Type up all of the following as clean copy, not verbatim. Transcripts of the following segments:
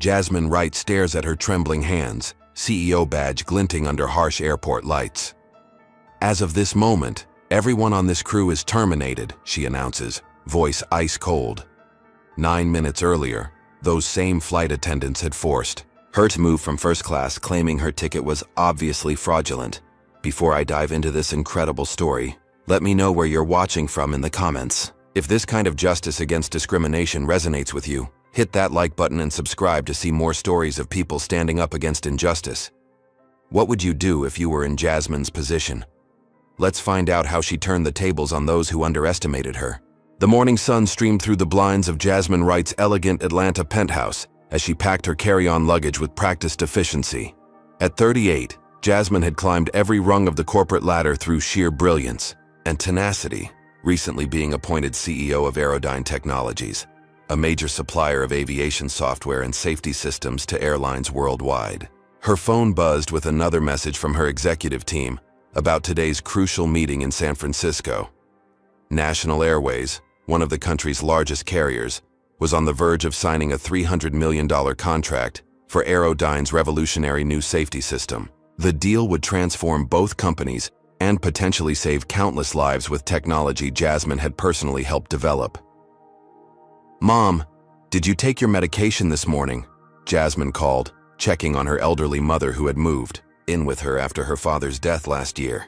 Jasmine Wright stares at her trembling hands, CEO badge glinting under harsh airport lights. "As of this moment, everyone on this crew is terminated," she announces, voice ice cold. 9 minutes earlier, those same flight attendants had forced her to move from first class, claiming her ticket was obviously fraudulent. Before I dive into this incredible story, let me know where you're watching from in the comments. If this kind of justice against discrimination resonates with you, hit that like button and subscribe to see more stories of people standing up against injustice. What would you do if you were in Jasmine's position? Let's find out how she turned the tables on those who underestimated her. The morning sun streamed through the blinds of Jasmine Wright's elegant Atlanta penthouse as she packed her carry-on luggage with practiced efficiency. At 38, Jasmine had climbed every rung of the corporate ladder through sheer brilliance and tenacity, recently being appointed CEO of Airline Technologies, a major supplier of aviation software and safety systems to airlines worldwide. Her phone buzzed with another message from her executive team about today's crucial meeting in San Francisco. National Airways, one of the country's largest carriers, was on the verge of signing a $300 million contract for Aerodyne's revolutionary new safety system. The deal would transform both companies and potentially save countless lives with technology Jasmine had personally helped develop. "Mom, did you take your medication this morning?" Jasmine called, checking on her elderly mother who had moved in with her after her father's death last year.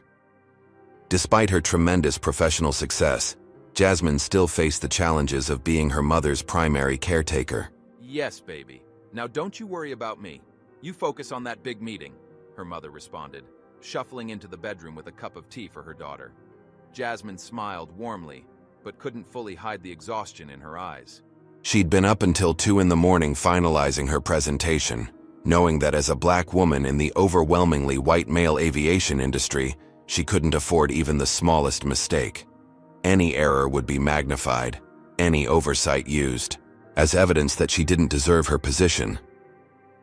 Despite her tremendous professional success, Jasmine still faced the challenges of being her mother's primary caretaker. "Yes, baby. Now don't you worry about me. You focus on that big meeting," her mother responded, shuffling into the bedroom with a cup of tea for her daughter. Jasmine smiled warmly, but couldn't fully hide the exhaustion in her eyes. She'd been up until 2 in the morning finalizing her presentation, knowing that as a black woman in the overwhelmingly white male aviation industry, she couldn't afford even the smallest mistake. Any error would be magnified, any oversight used, as evidence that she didn't deserve her position.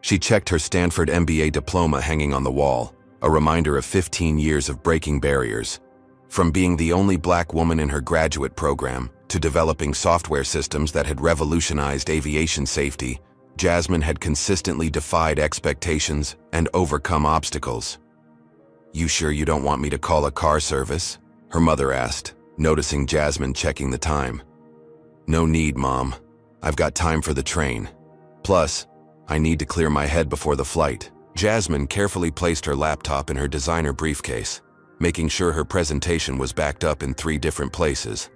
She checked her Stanford MBA diploma hanging on the wall, a reminder of 15 years of breaking barriers. From being the only black woman in her graduate program to developing software systems that had revolutionized aviation safety, Jasmine had consistently defied expectations and overcome obstacles. "You sure you don't want me to call a car service?" her mother asked, noticing Jasmine checking the time. "No need, Mom. I've got time for the train. Plus, I need to clear my head before the flight." Jasmine carefully placed her laptop in her designer briefcase, making sure her presentation was backed up in 3 different places.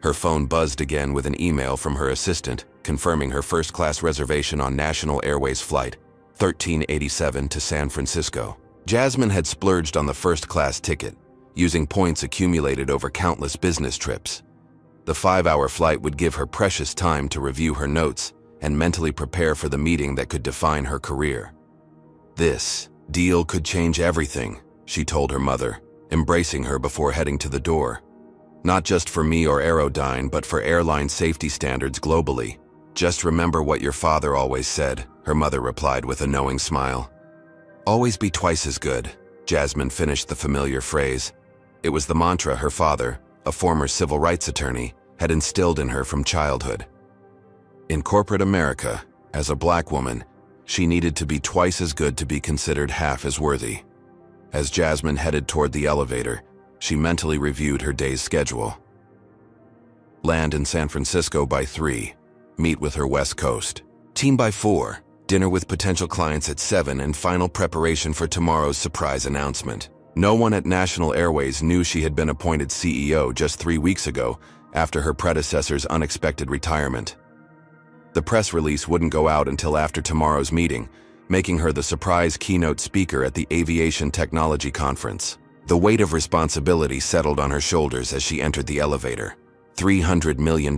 Her phone buzzed again with an email from her assistant, confirming her first-class reservation on National Airways Flight 1387 to San Francisco. Jasmine had splurged on the first-class ticket, using points accumulated over countless business trips. The 5-hour flight would give her precious time to review her notes and mentally prepare for the meeting that could define her career. "This deal could change everything," she told her mother, embracing her before heading to the door. "Not just for me or Aerodyne, but for airline safety standards globally. Just remember what your father always said," her mother replied with a knowing smile. "Always be twice as good," Jasmine finished the familiar phrase. It was the mantra her father, a former civil rights attorney, had instilled in her from childhood. In corporate America, as a black woman, she needed to be twice as good to be considered half as worthy. As Jasmine headed toward the elevator, she mentally reviewed her day's schedule. Land in San Francisco by 3, meet with her West Coast team by 4, dinner with potential clients at 7, and final preparation for tomorrow's surprise announcement. No one at National Airways knew she had been appointed CEO just 3 weeks ago after her predecessor's unexpected retirement. The press release wouldn't go out until after tomorrow's meeting, making her the surprise keynote speaker at the Aviation Technology Conference. The weight of responsibility settled on her shoulders as she entered the elevator. $300 million,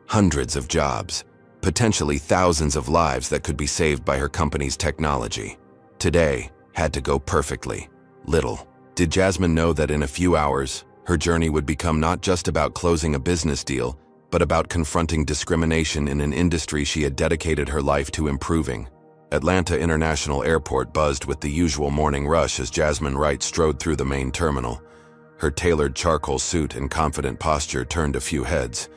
hundreds of jobs, potentially thousands of lives that could be saved by her company's technology. Today had to go perfectly. Little did Jasmine know that in a few hours, her journey would become not just about closing a business deal, but about confronting discrimination in an industry she had dedicated her life to improving. Atlanta International Airport buzzed with the usual morning rush as Jasmine Wright strode through the main terminal. Her tailored charcoal suit and confident posture turned a few heads,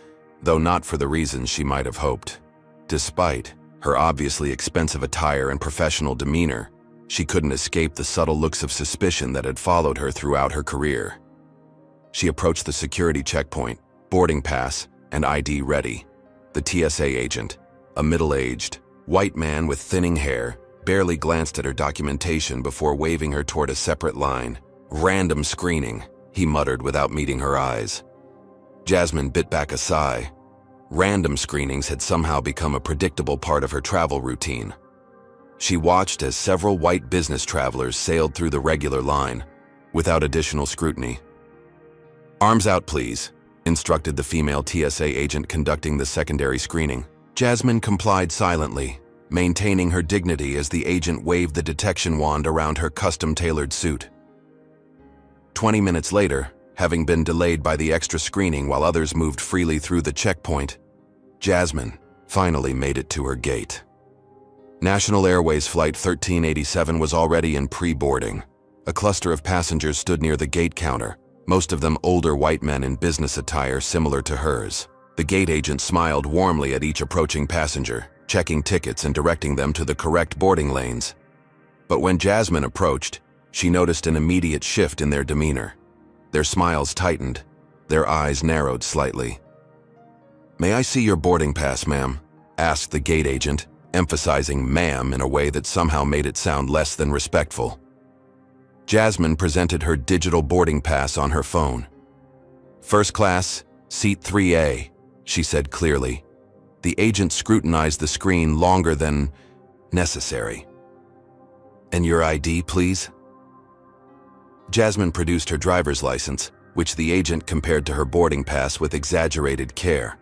though not for the reasons she might have hoped. Despite Her obviously expensive attire and professional demeanor, she couldn't escape the subtle looks of suspicion that had followed her throughout her career. She approached the security checkpoint, boarding pass, and ID ready. The TSA agent, a middle-aged, white man with thinning hair, barely glanced at her documentation before waving her toward a separate line. "Random screening," he muttered without meeting her eyes. Jasmine bit back a sigh. Random screenings had somehow become a predictable part of her travel routine. She watched as several white business travelers sailed through the regular line, without additional scrutiny. "Arms out, please," instructed the female TSA agent conducting the secondary screening. Jasmine complied silently, maintaining her dignity as the agent waved the detection wand around her custom-tailored suit. 20 minutes later, having been delayed by the extra screening while others moved freely through the checkpoint, Jasmine finally made it to her gate. National Airways Flight 1387 was already in pre-boarding. A cluster of passengers stood near the gate counter, most of them older white men in business attire similar to hers. The gate agent smiled warmly at each approaching passenger, checking tickets and directing them to the correct boarding lanes. But when Jasmine approached, she noticed an immediate shift in their demeanor. Their smiles tightened, their eyes narrowed slightly. "May I see your boarding pass, ma'am?" asked the gate agent, emphasizing ma'am in a way that somehow made it sound less than respectful. Jasmine presented her digital boarding pass on her phone. "First class, seat 3A, she said clearly. The agent scrutinized the screen longer than necessary. "And your ID, please?" Jasmine produced her driver's license, which the agent compared to her boarding pass with exaggerated care.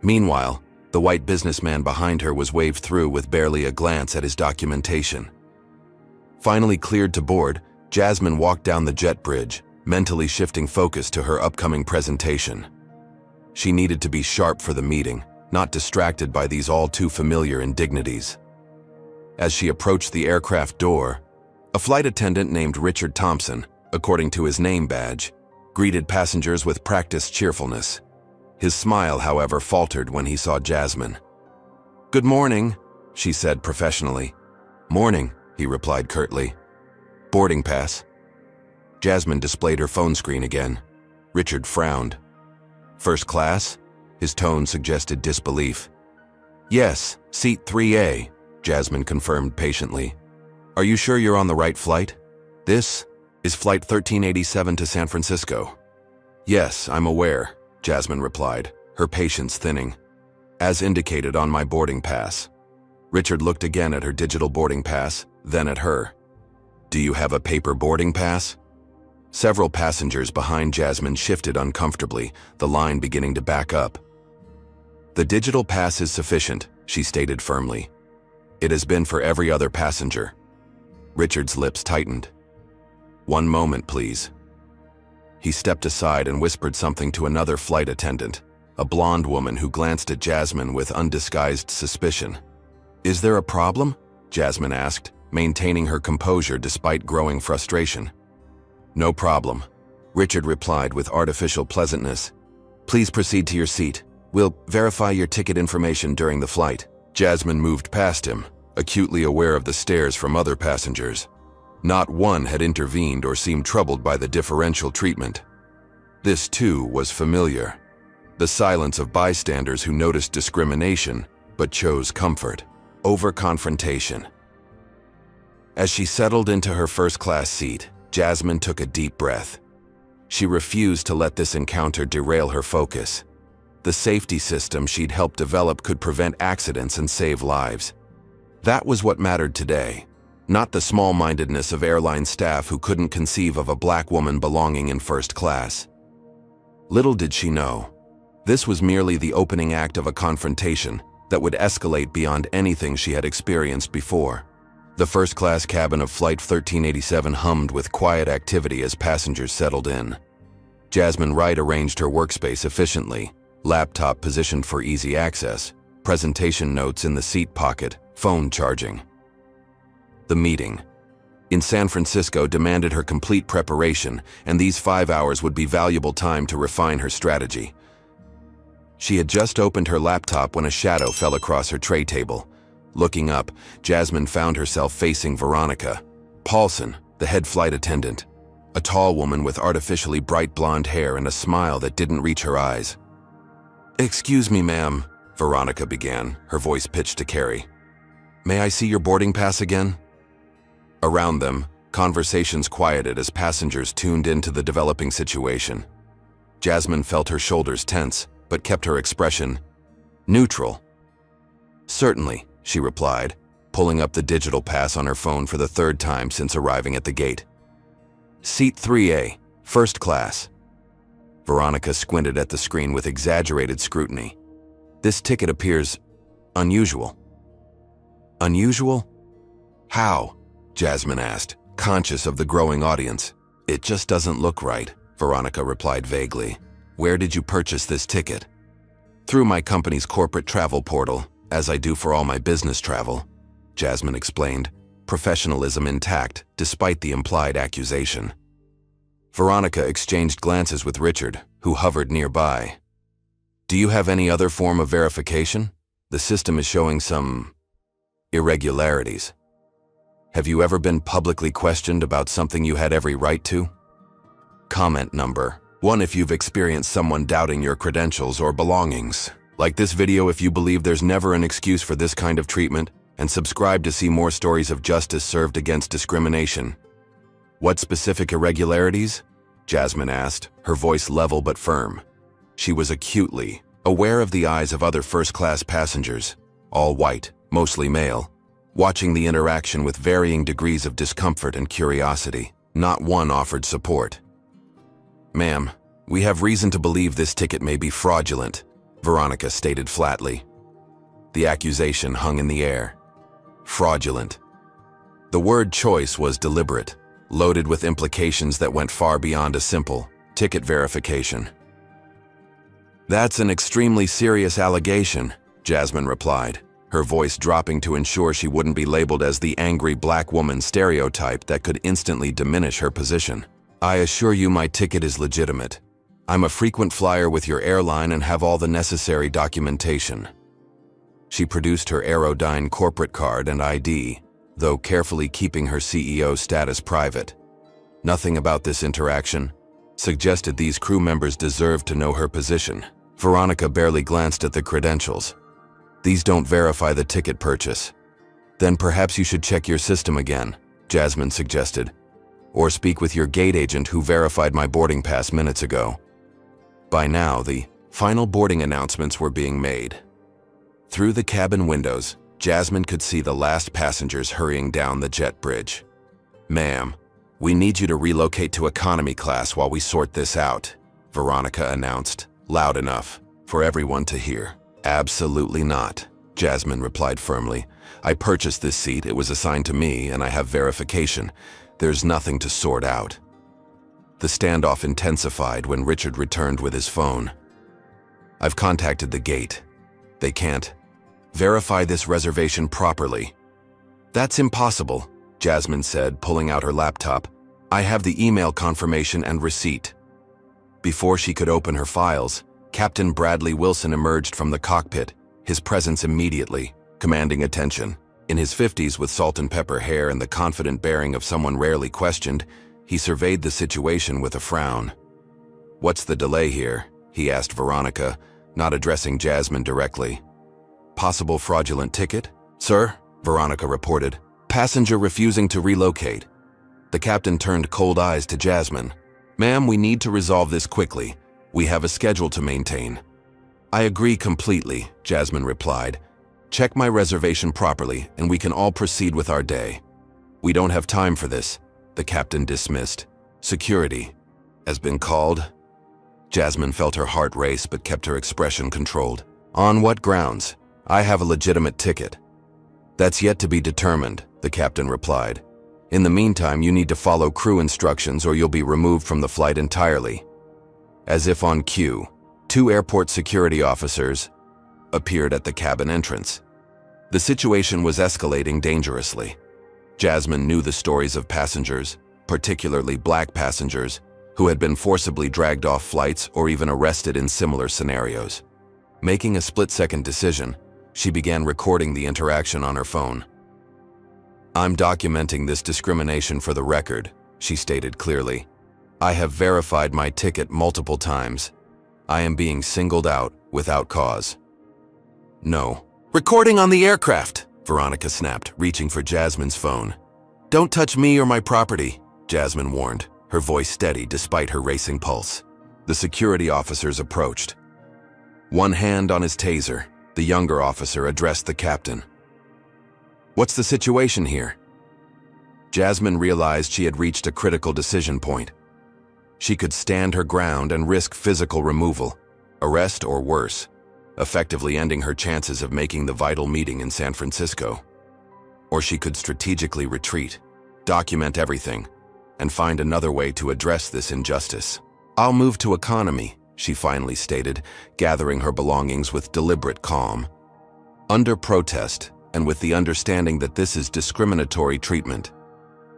Meanwhile, the white businessman behind her was waved through with barely a glance at his documentation. Finally cleared to board, Jasmine walked down the jet bridge, mentally shifting focus to her upcoming presentation. She needed to be sharp for the meeting, not distracted by these all-too-familiar indignities. As she approached the aircraft door, a flight attendant named Richard Thompson, according to his name badge, greeted passengers with practiced cheerfulness. His smile, however, faltered when he saw Jasmine. "Good morning," she said professionally. "Morning," he replied curtly. "Boarding pass?" Jasmine displayed her phone screen again. Richard frowned. "First class?" His tone suggested disbelief. "Yes, seat 3A, Jasmine confirmed patiently. "Are you sure you're on the right flight? This is Flight 1387 to San Francisco." "Yes, I'm aware," Jasmine replied, her patience thinning. "As indicated on my boarding pass." Richard looked again at her digital boarding pass, then at her. "Do you have a paper boarding pass?" Several passengers behind Jasmine shifted uncomfortably, the line beginning to back up. "The digital pass is sufficient," she stated firmly. "It has been for every other passenger." Richard's lips tightened. "One moment, please." He stepped aside and whispered something to another flight attendant, a blonde woman who glanced at Jasmine with undisguised suspicion. "Is there a problem?" Jasmine asked, maintaining her composure despite growing frustration. "No problem," Richard replied with artificial pleasantness. "Please proceed to your seat. We'll verify your ticket information during the flight." Jasmine moved past him, acutely aware of the stares from other passengers. Not one had intervened or seemed troubled by the differential treatment. This, too, was familiar. The silence of bystanders who noticed discrimination, but chose comfort over confrontation. As she settled into her first-class seat, Jasmine took a deep breath. She refused to let this encounter derail her focus. The safety system she'd helped develop could prevent accidents and save lives. That was what mattered today, not the small-mindedness of airline staff who couldn't conceive of a black woman belonging in first class. Little did she know, this was merely the opening act of a confrontation that would escalate beyond anything she had experienced before. The first-class cabin of Flight 1387 hummed with quiet activity as passengers settled in. Jasmine Wright arranged her workspace efficiently, laptop positioned for easy access, presentation notes in the seat pocket, phone charging. The meeting in San Francisco demanded her complete preparation, and these 5 hours would be valuable time to refine her strategy. She had just opened her laptop when a shadow fell across her tray table, Looking up, Jasmine found herself facing Veronica Paulson, the head flight attendant, a tall woman with artificially bright blonde hair and a smile that didn't reach her eyes. "Excuse me, ma'am," Veronica began, her voice pitched to Carrie. "May I see your boarding pass again?" Around them, conversations quieted as passengers tuned into the developing situation. Jasmine felt her shoulders tense, but kept her expression neutral. "Certainly," she replied, pulling up the digital pass on her phone for the third time since arriving at the gate. "Seat 3A, first class." Veronica squinted at the screen with exaggerated scrutiny. "This ticket appears unusual." "Unusual? How?" Jasmine asked, conscious of the growing audience. "It just doesn't look right," Veronica replied vaguely. "Where did you purchase this ticket?" "Through my company's corporate travel portal, as I do for all my business travel," Jasmine explained, professionalism intact despite the implied accusation. Veronica exchanged glances with Richard, who hovered nearby. "Do you have any other form of verification? The system is showing some irregularities. Have you ever been publicly questioned about something you had every right to?" Comment number 1 if you've experienced someone doubting your credentials or belongings. Like this video if you believe there's never an excuse for this kind of treatment, and subscribe to see more stories of justice served against discrimination. "What specific irregularities?" Jasmine asked, her voice level but firm. She was acutely aware of the eyes of other first-class passengers, all white, mostly male, watching the interaction with varying degrees of discomfort and curiosity. Not one offered support. "Ma'am, we have reason to believe this ticket may be fraudulent," Veronica stated flatly. The accusation hung in the air. Fraudulent. The word choice was deliberate, loaded with implications that went far beyond a simple ticket verification. "That's an extremely serious allegation," Jasmine replied, her voice dropping to ensure she wouldn't be labeled as the angry black woman stereotype that could instantly diminish her position. "I assure you my ticket is legitimate. I'm a frequent flyer with your airline and have all the necessary documentation." She produced her Aerodyne corporate card and ID, though carefully keeping her CEO status private. Nothing about this interaction suggested these crew members deserved to know her position. Veronica barely glanced at the credentials. "These don't verify the ticket purchase." "Then perhaps you should check your system again," Jasmine suggested. "Or speak with your gate agent who verified my boarding pass minutes ago." By now, the final boarding announcements were being made. Through the cabin windows, Jasmine could see the last passengers hurrying down the jet bridge. "Ma'am, we need you to relocate to economy class while we sort this out," Veronica announced, loud enough for everyone to hear. "Absolutely not," Jasmine replied firmly. "I purchased this seat, it was assigned to me, and I have verification. There's nothing to sort out." The standoff intensified when Richard returned with his phone. "I've contacted the gate. They can't verify this reservation properly." "That's impossible," Jasmine said, pulling out her laptop. "I have the email confirmation and receipt." Before she could open her files, Captain Bradley Wilson emerged from the cockpit, his presence immediately commanding attention. In his 50s with salt and pepper hair and the confident bearing of someone rarely questioned, he surveyed the situation with a frown. "What's the delay here?" he asked Veronica, not addressing Jasmine directly. "Possible fraudulent ticket, sir," Veronica reported. "Passenger refusing to relocate." The captain turned cold eyes to Jasmine. "Ma'am, we need to resolve this quickly. We have a schedule to maintain." "I agree completely," Jasmine replied. "Check my reservation properly, and we can all proceed with our day." "We don't have time for this," the captain dismissed. "Security has been called." Jasmine felt her heart race but kept her expression controlled. "On what grounds?" "I have a legitimate ticket." "That's yet to be determined," the captain replied. "In the meantime, you need to follow crew instructions or you'll be removed from the flight entirely." As if on cue, 2 airport security officers appeared at the cabin entrance. The situation was escalating dangerously. Jasmine knew the stories of passengers, particularly black passengers, who had been forcibly dragged off flights or even arrested in similar scenarios. Making a split-second decision, She began recording the interaction on her phone. "I'm documenting this discrimination for the record," she stated clearly. "I have verified my ticket multiple times. I am being singled out without cause." "No." "Recording on the aircraft," Veronica snapped, reaching for Jasmine's phone. "Don't touch me or my property," Jasmine warned, her voice steady despite her racing pulse. The security officers approached. One hand on his taser, the younger officer addressed the captain. "What's the situation here?" Jasmine realized she had reached a critical decision point. She could stand her ground and risk physical removal, arrest or worse, effectively ending her chances of making the vital meeting in San Francisco. Or she could strategically retreat, document everything, and find another way to address this injustice. "I'll move to economy," she finally stated, gathering her belongings with deliberate calm. "Under protest, and with the understanding that this is discriminatory treatment,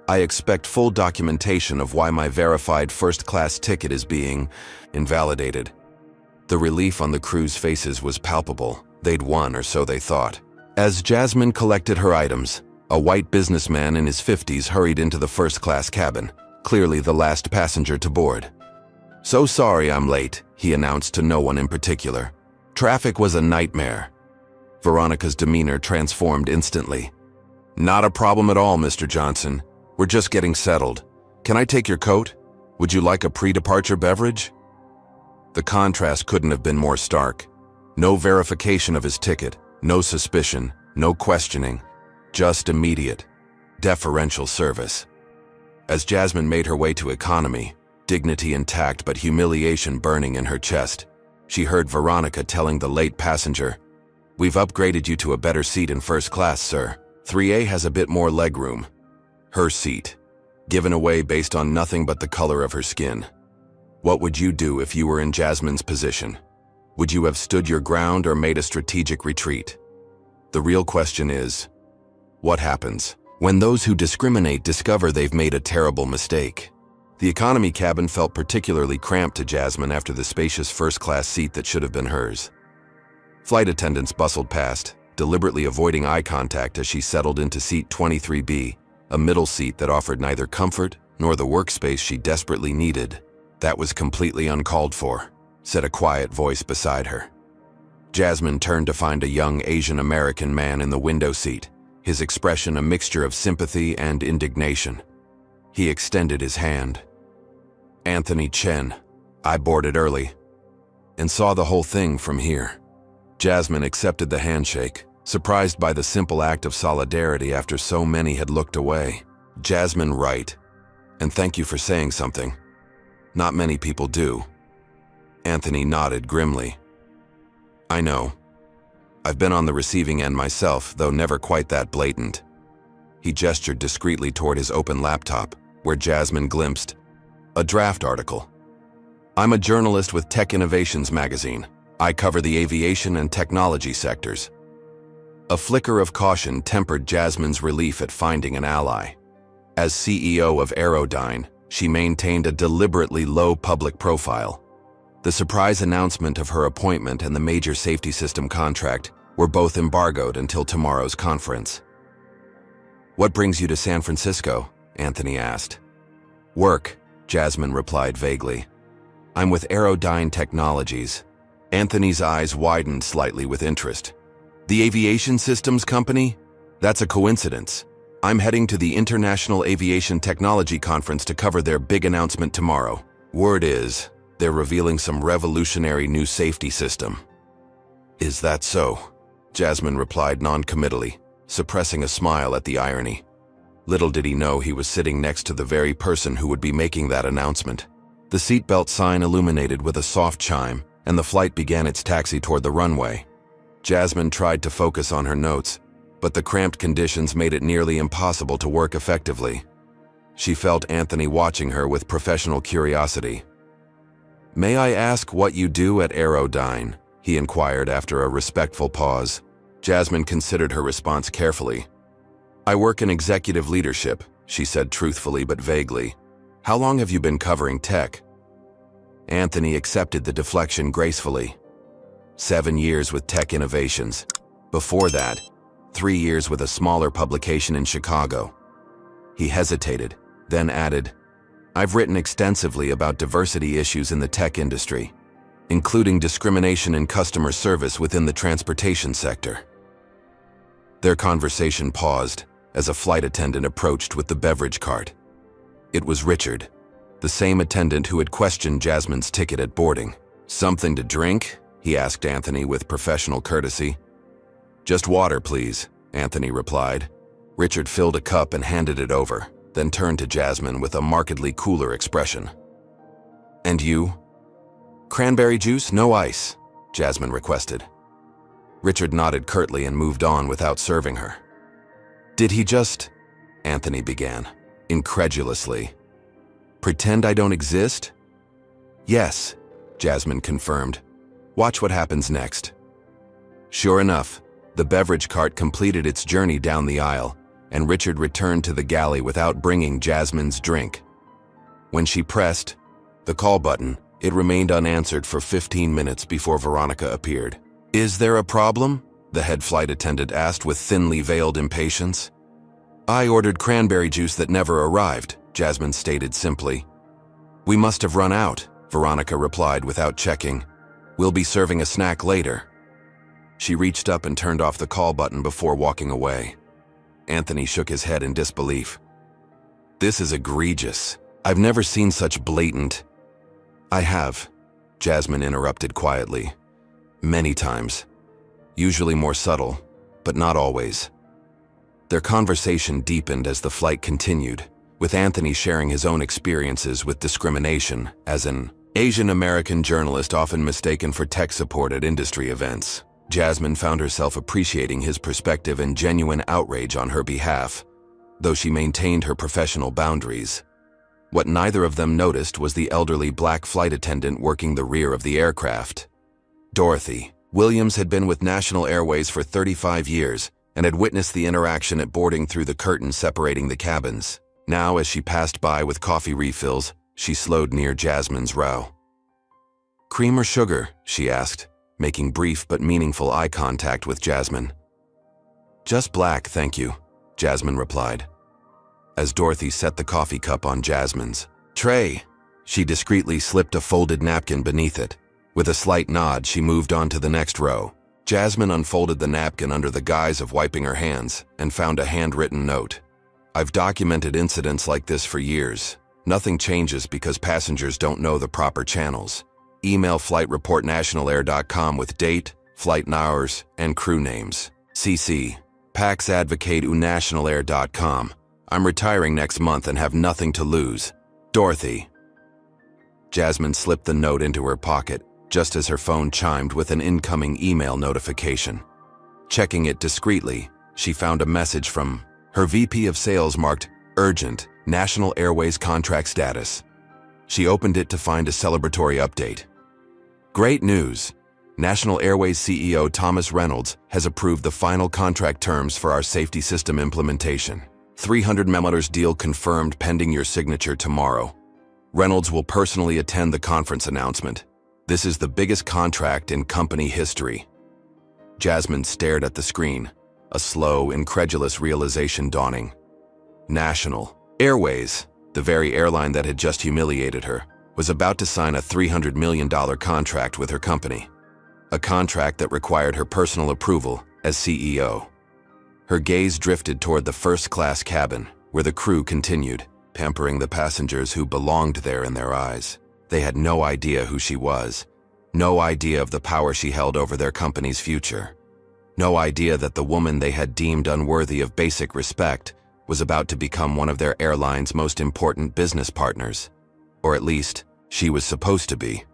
I expect full documentation of why my verified first-class ticket is being invalidated." The relief on the crew's faces was palpable. They'd won, or so they thought. As Jasmine collected her items, a white businessman in his 50s hurried into the first-class cabin, clearly the last passenger to board. "So sorry I'm late," he announced to no one in particular. "Traffic was a nightmare." Veronica's demeanor transformed instantly. "Not a problem at all, Mr. Johnson. We're just getting settled. Can I take your coat? Would you like a pre-departure beverage?" The contrast couldn't have been more stark. No verification of his ticket, no suspicion, no questioning, just immediate, deferential service. As Jasmine made her way to economy, dignity intact but humiliation burning in her chest, she heard Veronica telling the late passenger, "We've upgraded you to a better seat in first class, sir. 3A has a bit more legroom." Her seat, given away based on nothing but the color of her skin. What would you do if you were in Jasmine's position? Would you have stood your ground or made a strategic retreat? The real question is, what happens when those who discriminate discover they've made a terrible mistake? The economy cabin felt particularly cramped to Jasmine after the spacious first-class seat that should have been hers. Flight attendants bustled past, deliberately avoiding eye contact as she settled into seat 23B, a middle seat that offered neither comfort nor the workspace she desperately needed. "That was completely uncalled for," said a quiet voice beside her. Jasmine turned to find a young Asian American man in the window seat, his expression a mixture of sympathy and indignation. He extended his hand. "Anthony Chen. I boarded early and saw the whole thing from here." Jasmine accepted the handshake, surprised by the simple act of solidarity after so many had looked away. "Jasmine, right. And thank you for saying something. Not many people do." Anthony nodded grimly. "I know. I've been on the receiving end myself, though never quite that blatant." He gestured discreetly toward his open laptop, where Jasmine glimpsed a draft article. "I'm a journalist with Tech Innovations magazine. I cover the aviation and technology sectors." A flicker of caution tempered Jasmine's relief at finding an ally. As CEO of Airline, she maintained a deliberately low public profile. The surprise announcement of her appointment and the major safety system contract were both embargoed until tomorrow's conference. "What brings you to San Francisco?" Anthony asked. "Work," Jasmine replied vaguely. "I'm with Airline Technologies." Anthony's eyes widened slightly with interest. "The aviation systems company? That's a coincidence. I'm heading to the International Aviation Technology Conference to cover their big announcement tomorrow. Word is, they're revealing some revolutionary new safety system." "Is that so?" Jasmine replied non-committally, suppressing a smile at the irony. Little did he know he was sitting next to the very person who would be making that announcement. The seatbelt sign illuminated with a soft chime, and the flight began its taxi toward the runway. Jasmine tried to focus on her notes, but the cramped conditions made it nearly impossible to work effectively. She felt Anthony watching her with professional curiosity. "May I ask what you do at Airline?" he inquired after a respectful pause. Jasmine considered her response carefully. "I work in executive leadership," she said truthfully but vaguely. "How long have you been covering tech?" Anthony accepted the deflection gracefully. 7 years with Tech Innovations. Before that, 3 years with a smaller publication in Chicago. He hesitated, then added, "I've written extensively about diversity issues in the tech industry, including discrimination in customer service within the transportation sector." Their conversation paused as a flight attendant approached with the beverage cart. It was Richard, the same attendant who had questioned Jasmine's ticket at boarding. "Something to drink?" he asked Anthony with professional courtesy. "Just water, please," Anthony replied. Richard filled a cup and handed it over, then turned to Jasmine with a markedly cooler expression. "And you?" "Cranberry juice, no ice," Jasmine requested. Richard nodded curtly and moved on without serving her. "Did he just—" Anthony began, incredulously. "Pretend I don't exist?" "Yes," Jasmine confirmed. "Watch what happens next." Sure enough, the beverage cart completed its journey down the aisle, and Richard returned to the galley without bringing Jasmine's drink. When she pressed the call button, it remained unanswered for 15 minutes before Veronica appeared. "Is there a problem?" the head flight attendant asked with thinly veiled impatience. "I ordered cranberry juice that never arrived," Jasmine stated simply. "We must have run out," Veronica replied without checking. "We'll be serving a snack later." She reached up and turned off the call button before walking away. Anthony shook his head in disbelief. "This is egregious. I've never seen such blatant—" "I have," Jasmine interrupted quietly. "Many times. Usually more subtle, but not always." Their conversation deepened as the flight continued, with Anthony sharing his own experiences with discrimination as an Asian American journalist often mistaken for tech support at industry events. Jasmine found herself appreciating his perspective and genuine outrage on her behalf, though she maintained her professional boundaries. What neither of them noticed was the elderly black flight attendant working the rear of the aircraft. Dorothy Williams had been with National Airways for 35 years and had witnessed the interaction at boarding through the curtain separating the cabins. Now, as she passed by with coffee refills, she slowed near Jasmine's row. "Cream or sugar?" she asked, making brief but meaningful eye contact with Jasmine. "Just black, thank you," Jasmine replied. As Dorothy set the coffee cup on Jasmine's tray, she discreetly slipped a folded napkin beneath it. With a slight nod, she moved on to the next row. Jasmine unfolded the napkin under the guise of wiping her hands and found a handwritten note. "I've documented incidents like this for years. Nothing changes because passengers don't know the proper channels. Email flightreportnationalair.com with date, flight hours, and crew names. CC. paxadvocateunationalair.com. I'm retiring next month and have nothing to lose. Dorothy." Jasmine slipped the note into her pocket just as her phone chimed with an incoming email notification. Checking it discreetly, she found a message from her VP of Sales marked Urgent, National Airways Contract Status. She opened it to find a celebratory update. "Great news! National Airways CEO Thomas Reynolds has approved the final contract terms for our safety system implementation. $300 million deal confirmed pending your signature tomorrow. Reynolds will personally attend the conference announcement. This is the biggest contract in company history." Jasmine stared at the screen, a slow, incredulous realization dawning. National Airways, the very airline that had just humiliated her, was about to sign a $300 million contract with her company. A contract that required her personal approval as CEO. Her gaze drifted toward the first-class cabin, where the crew continued, pampering the passengers who belonged there in their eyes. They had no idea who she was, no idea of the power she held over their company's future, no idea that the woman they had deemed unworthy of basic respect was about to become one of their airline's most important business partners, or at least, she was supposed to be.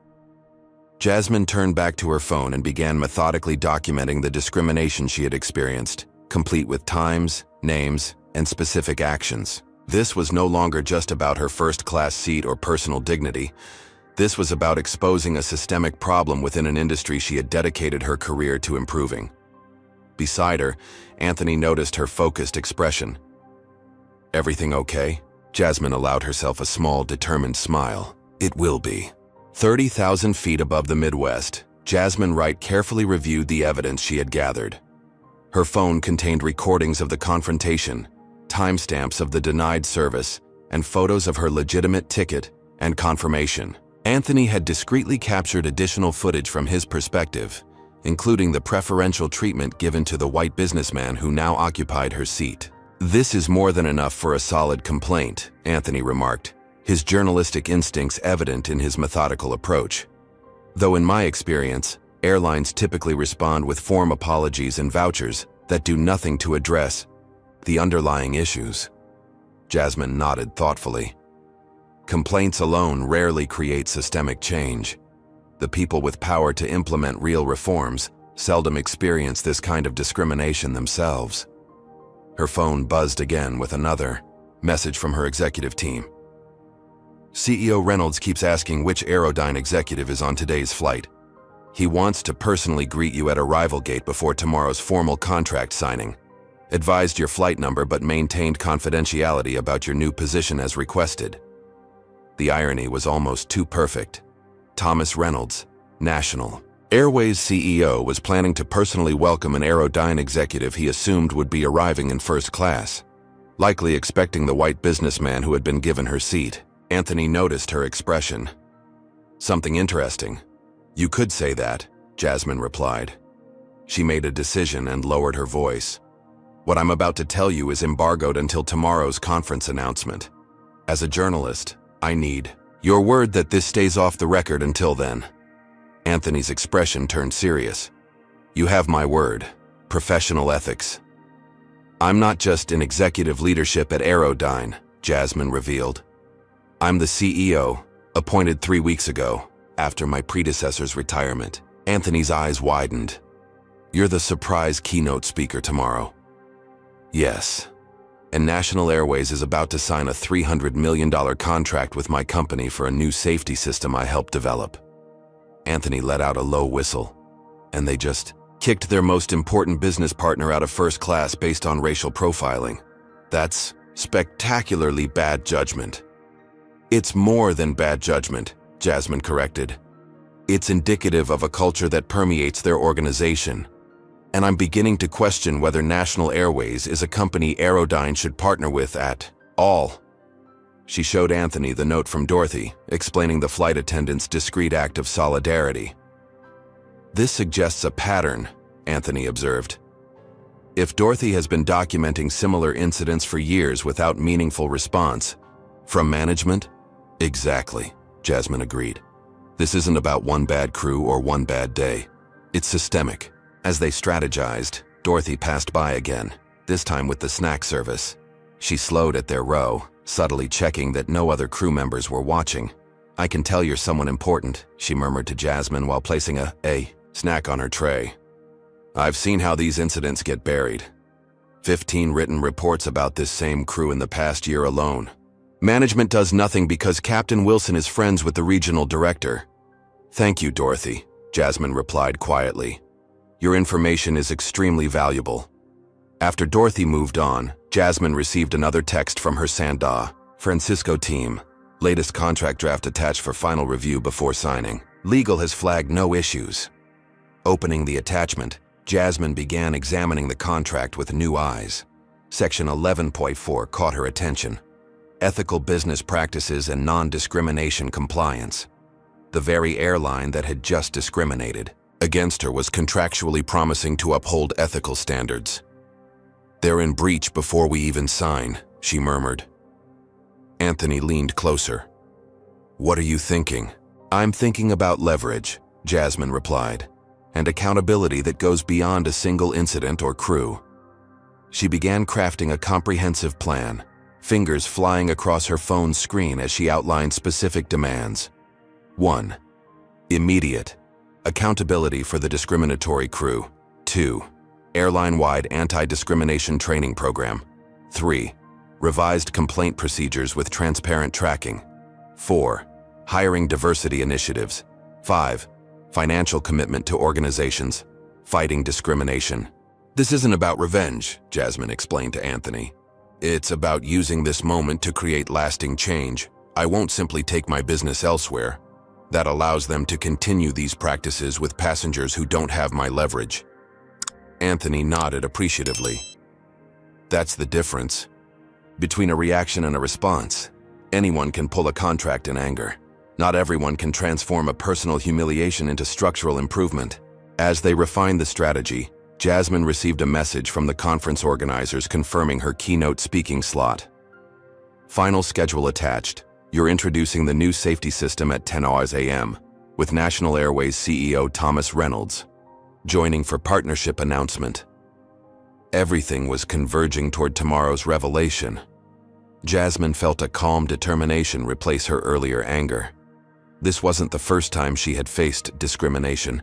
Jasmine turned back to her phone and began methodically documenting the discrimination she had experienced, complete with times, names, and specific actions. This was no longer just about her first-class seat or personal dignity. This was about exposing a systemic problem within an industry she had dedicated her career to improving. Beside her, Anthony noticed her focused expression. "Everything okay?" Jasmine allowed herself a small, determined smile. "It will be." 30,000 feet above the Midwest, Jasmine Wright carefully reviewed the evidence she had gathered. Her phone contained recordings of the confrontation, timestamps of the denied service, and photos of her legitimate ticket and confirmation. Anthony had discreetly captured additional footage from his perspective, including the preferential treatment given to the white businessman who now occupied her seat. "This is more than enough for a solid complaint," Anthony remarked, his journalistic instincts evident in his methodical approach. "Though in my experience, airlines typically respond with form apologies and vouchers that do nothing to address the underlying issues." Jasmine nodded thoughtfully. Complaints alone rarely create systemic change. The people with power to implement real reforms seldom experience this kind of discrimination themselves. Her phone buzzed again with another message from her executive team. "CEO Reynolds keeps asking which Airline executive is on today's flight. He wants to personally greet you at arrival gate before tomorrow's formal contract signing. Advised your flight number but maintained confidentiality about your new position as requested." The irony was almost too perfect. Thomas Reynolds, National Airways CEO, was planning to personally welcome an Airline executive he assumed would be arriving in first class, likely expecting the white businessman who had been given her seat. Anthony noticed her expression. "Something interesting. You could say that," Jasmine replied. She made a decision and lowered her voice. "What I'm about to tell you is embargoed until tomorrow's conference announcement. As a journalist, I need your word that this stays off the record until then." Anthony's expression turned serious. "You have my word. Professional ethics." "I'm not just in executive leadership at Airline," Jasmine revealed. "I'm the CEO, appointed 3 weeks ago, after my predecessor's retirement." Anthony's eyes widened. "You're the surprise keynote speaker tomorrow." "Yes. And National Airways is about to sign a $300 million contract with my company for a new safety system I helped develop." Anthony let out a low whistle. "And they just kicked their most important business partner out of first class based on racial profiling. That's spectacularly bad judgment." "It's more than bad judgment," Jasmine corrected. "It's indicative of a culture that permeates their organization. And I'm beginning to question whether National Airways is a company Airline should partner with at all." She showed Anthony the note from Dorothy, explaining the flight attendant's discreet act of solidarity. "This suggests a pattern," Anthony observed. "If Dorothy has been documenting similar incidents for years without meaningful response from management." "Exactly," Jasmine agreed. "This isn't about one bad crew or one bad day. It's systemic." As they strategized, Dorothy passed by again, this time with the snack service. She slowed at their row, subtly checking that no other crew members were watching. "I can tell you're someone important," she murmured to Jasmine while placing a snack on her tray. "I've seen how these incidents get buried. 15 written reports about this same crew in the past year alone. Management does nothing because Captain Wilson is friends with the regional director." "Thank you, Dorothy," Jasmine replied quietly. "Your information is extremely valuable." After Dorothy moved on, Jasmine received another text from her San Francisco team. "Latest contract draft attached for final review before signing. Legal has flagged no issues." Opening the attachment, Jasmine began examining the contract with new eyes. Section 11.4 caught her attention. Ethical business practices and non-discrimination compliance. The very airline that had just discriminated against her was contractually promising to uphold ethical standards. "They're in breach before we even sign," she murmured. Anthony leaned closer. "What are you thinking?" "I'm thinking about leverage," Jasmine replied, "and accountability that goes beyond a single incident or crew." She began crafting a comprehensive plan, fingers flying across her phone's screen as she outlined specific demands. 1. Immediate accountability for the discriminatory crew. 2. Airline-wide anti-discrimination training program. 3. Revised complaint procedures with transparent tracking. 4. Hiring diversity initiatives. 5. Financial commitment to organizations fighting discrimination. "This isn't about revenge," Jasmine explained to Anthony. "It's about using this moment to create lasting change. I won't simply take my business elsewhere. That allows them to continue these practices with passengers who don't have my leverage." Anthony nodded appreciatively. That's the difference between a reaction and a response. Anyone can pull a contract in anger. Not everyone can transform a personal humiliation into structural improvement. As they refined the strategy, Jasmine received a message from the conference organizers confirming her keynote speaking slot. Final schedule attached. You're introducing the new safety system at 10 a.m. with National Airways CEO Thomas Reynolds joining for partnership announcement. Everything was converging toward tomorrow's revelation. Jasmine felt a calm determination replace her earlier anger. This wasn't the first time she had faced discrimination,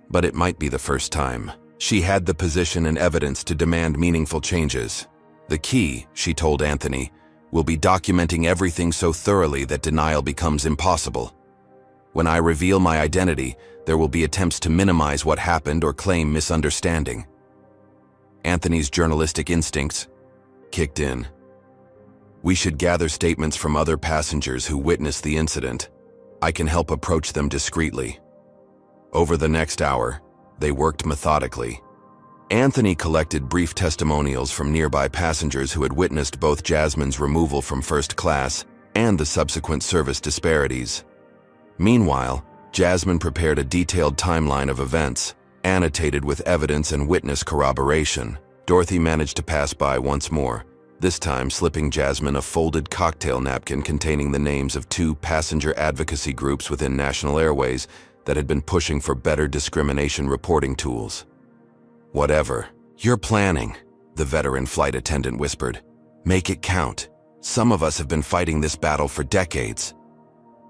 but it might be the first time. She had the position and evidence to demand meaningful changes. The key, she told Anthony, will be documenting everything so thoroughly that denial becomes impossible. When I reveal my identity, there will be attempts to minimize what happened or claim misunderstanding. Anthony's journalistic instincts kicked in. We should gather statements from other passengers who witnessed the incident. I can help approach them discreetly. Over the next hour, they worked methodically. Anthony collected brief testimonials from nearby passengers who had witnessed both Jasmine's removal from first class and the subsequent service disparities. Meanwhile, Jasmine prepared a detailed timeline of events, annotated with evidence and witness corroboration. Dorothy managed to pass by once more, this time slipping Jasmine a folded cocktail napkin containing the names of 2 passenger advocacy groups within National Airways that had been pushing for better discrimination reporting tools. Whatever you're planning, the veteran flight attendant whispered. Make it count. Some of us have been fighting this battle for decades.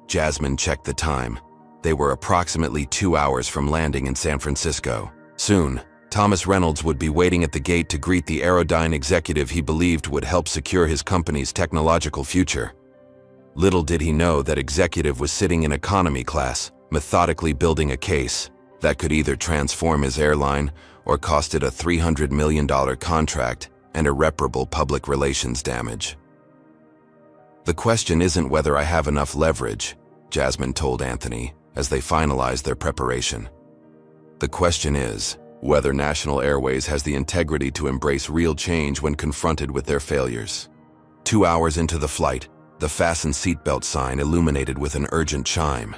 Jasmine checked the time. They were approximately 2 hours from landing in San Francisco. Soon, Thomas Reynolds would be waiting at the gate to greet the Airline executive he believed would help secure his company's technological future. Little did he know that executive was sitting in economy class, methodically building a case that could either transform his airline or cost it a $300 million contract and irreparable public relations damage. The question isn't whether I have enough leverage, Jasmine told Anthony as they finalized their preparation. The question is whether National Airways has the integrity to embrace real change when confronted with their failures. 2 hours into the flight, the fasten seatbelt sign illuminated with an urgent chime.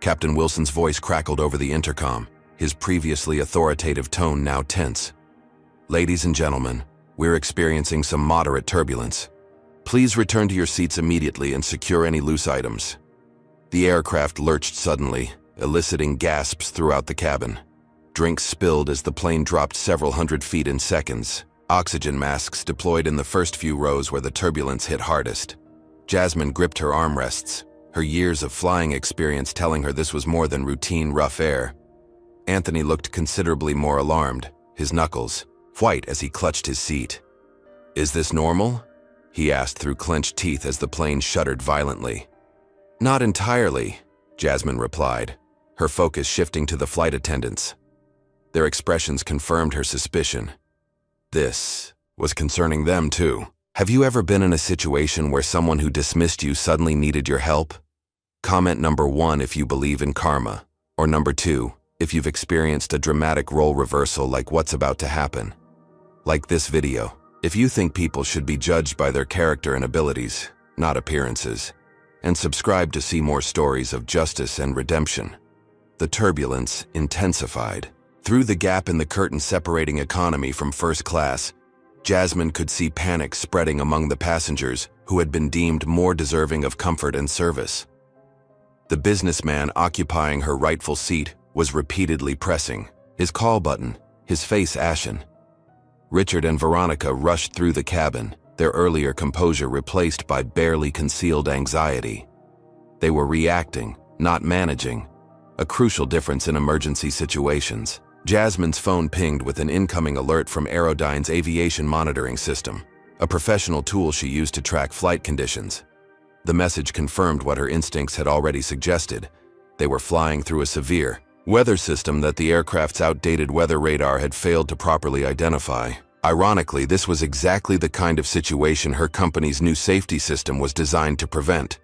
Captain Wilson's voice crackled over the intercom, his previously authoritative tone now tense. Ladies and gentlemen, we're experiencing some moderate turbulence. Please return to your seats immediately and secure any loose items. The aircraft lurched suddenly, eliciting gasps throughout the cabin. Drinks spilled as the plane dropped several hundred feet in seconds. Oxygen masks deployed in the first few rows where the turbulence hit hardest. Jasmine gripped her armrests, her years of flying experience telling her this was more than routine rough air. Anthony looked considerably more alarmed, his knuckles white as he clutched his seat. Is this normal? He asked through clenched teeth as the plane shuddered violently. Not entirely, Jasmine replied, her focus shifting to the flight attendants. Their expressions confirmed her suspicion. This was concerning them too. Have you ever been in a situation where someone who dismissed you suddenly needed your help? Comment number 1 if you believe in karma, or number 2 if you've experienced a dramatic role reversal like what's about to happen. Like this video, if you think people should be judged by their character and abilities, not appearances. And subscribe to see more stories of justice and redemption. The turbulence intensified. Through the gap in the curtain separating economy from first class, Jasmine could see panic spreading among the passengers who had been deemed more deserving of comfort and service. The businessman occupying her rightful seat was repeatedly pressing his call button, his face ashen. Richard and Veronica rushed through the cabin, their earlier composure replaced by barely concealed anxiety. They were reacting, not managing, a crucial difference in emergency situations. Jasmine's phone pinged with an incoming alert from Airline's aviation monitoring system, a professional tool she used to track flight conditions. The message confirmed what her instincts had already suggested. They were flying through a severe weather system that the aircraft's outdated weather radar had failed to properly identify. Ironically, this was exactly the kind of situation her company's new safety system was designed to prevent.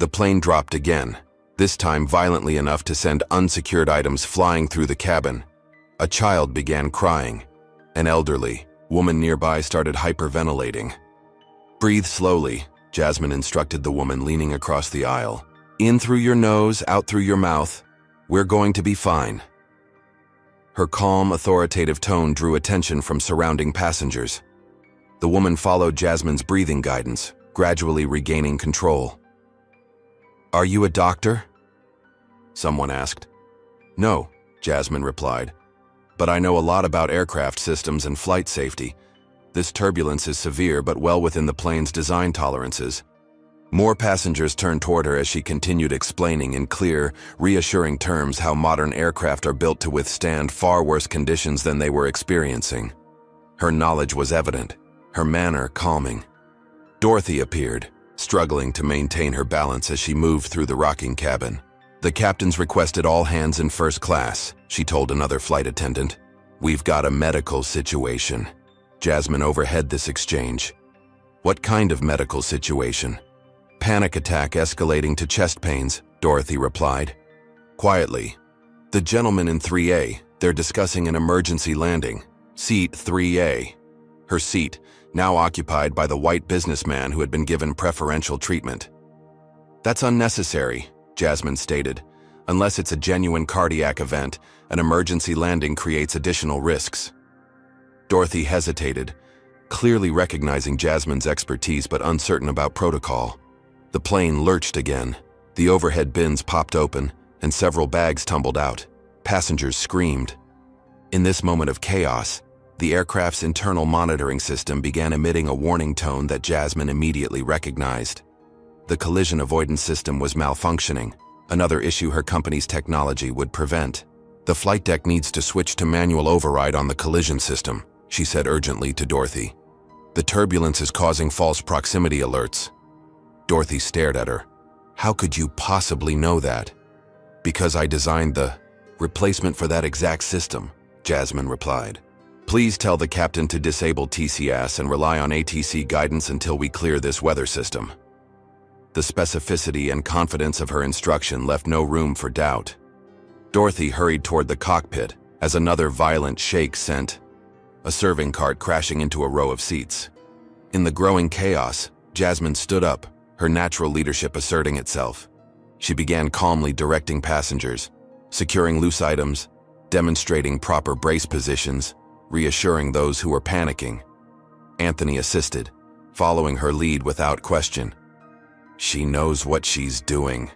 The plane dropped again, this time violently enough to send unsecured items flying through the cabin. A child began crying, An elderly woman nearby started hyperventilating. "Breathe slowly," Jasmine instructed the woman leaning across the aisle. "In through your nose, out through your mouth. We're going to be fine." Her calm, authoritative tone drew attention from surrounding passengers. The woman followed Jasmine's breathing guidance, gradually regaining control. "Are you a doctor?" someone asked. "No," Jasmine replied, "but I know a lot about aircraft systems and flight safety. This turbulence is severe but well within the plane's design tolerances." More passengers turned toward her as she continued explaining in clear, reassuring terms how modern aircraft are built to withstand far worse conditions than they were experiencing. Her knowledge was evident, her manner calming. Dorothy appeared, struggling to maintain her balance as she moved through the rocking cabin. "The captain's requested all hands in first class," she told another flight attendant. "We've got a medical situation." Jasmine overheard this exchange. "What kind of medical situation?" "Panic attack escalating to chest pains," Dorothy replied. Quietly, "The gentleman in 3A, they're discussing an emergency landing. Seat 3A. Her seat, now occupied by the white businessman who had been given preferential treatment. "That's unnecessary," Jasmine stated. "Unless it's a genuine cardiac event, an emergency landing creates additional risks." Dorothy hesitated, clearly recognizing Jasmine's expertise but uncertain about protocol. The plane lurched again. The overhead bins popped open, and several bags tumbled out. Passengers screamed. In this moment of chaos, the aircraft's internal monitoring system began emitting a warning tone that Jasmine immediately recognized. The collision avoidance system was malfunctioning, another issue her company's technology would prevent. "The flight deck needs to switch to manual override on the collision system," she said urgently to Dorothy. "The turbulence is causing false proximity alerts." Dorothy stared at her. "How could you possibly know that?" "Because I designed the replacement for that exact system," Jasmine replied. "Please tell the captain to disable TCS and rely on ATC guidance until we clear this weather system." The specificity and confidence of her instruction left no room for doubt. Dorothy hurried toward the cockpit as another violent shake sent a serving cart crashing into a row of seats. In the growing chaos, Jasmine stood up, her natural leadership asserting itself. She began calmly directing passengers, securing loose items, demonstrating proper brace positions, reassuring those who were panicking. Anthony assisted, following her lead without question. "She knows what she's doing,"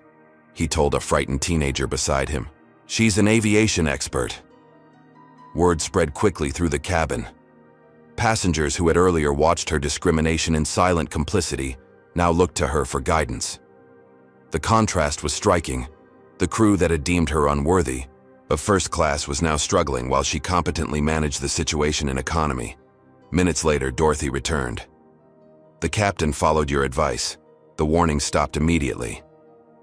he told a frightened teenager beside him. "She's an aviation expert." Word spread quickly through the cabin. Passengers who had earlier watched her discrimination in silent complicity now looked to her for guidance. The contrast was striking. The crew that had deemed her unworthy of first class was now struggling while she competently managed the situation in economy. Minutes later, Dorothy returned. "The captain followed your advice." The warning stopped immediately.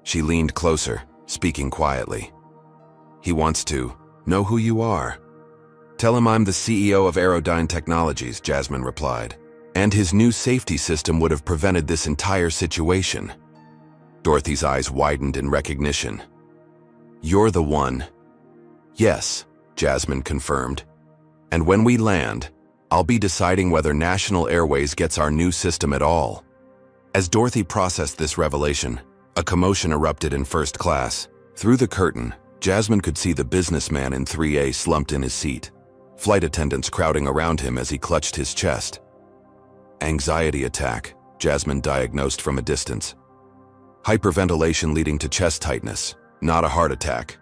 She leaned closer, speaking quietly. "He wants to know who you are." "Tell him I'm the CEO of Airline Technologies," Jasmine replied. "And his new safety system would have prevented this entire situation." Dorothy's eyes widened in recognition. "You're the one." "Yes," Jasmine confirmed. "And when we land, I'll be deciding whether National Airways gets our new system at all." As Dorothy processed this revelation, a commotion erupted in first class. Through the curtain, Jasmine could see the businessman in 3A slumped in his seat, flight attendants crowding around him as he clutched his chest. "Anxiety attack," Jasmine diagnosed from a distance. "Hyperventilation leading to chest tightness, not a heart attack."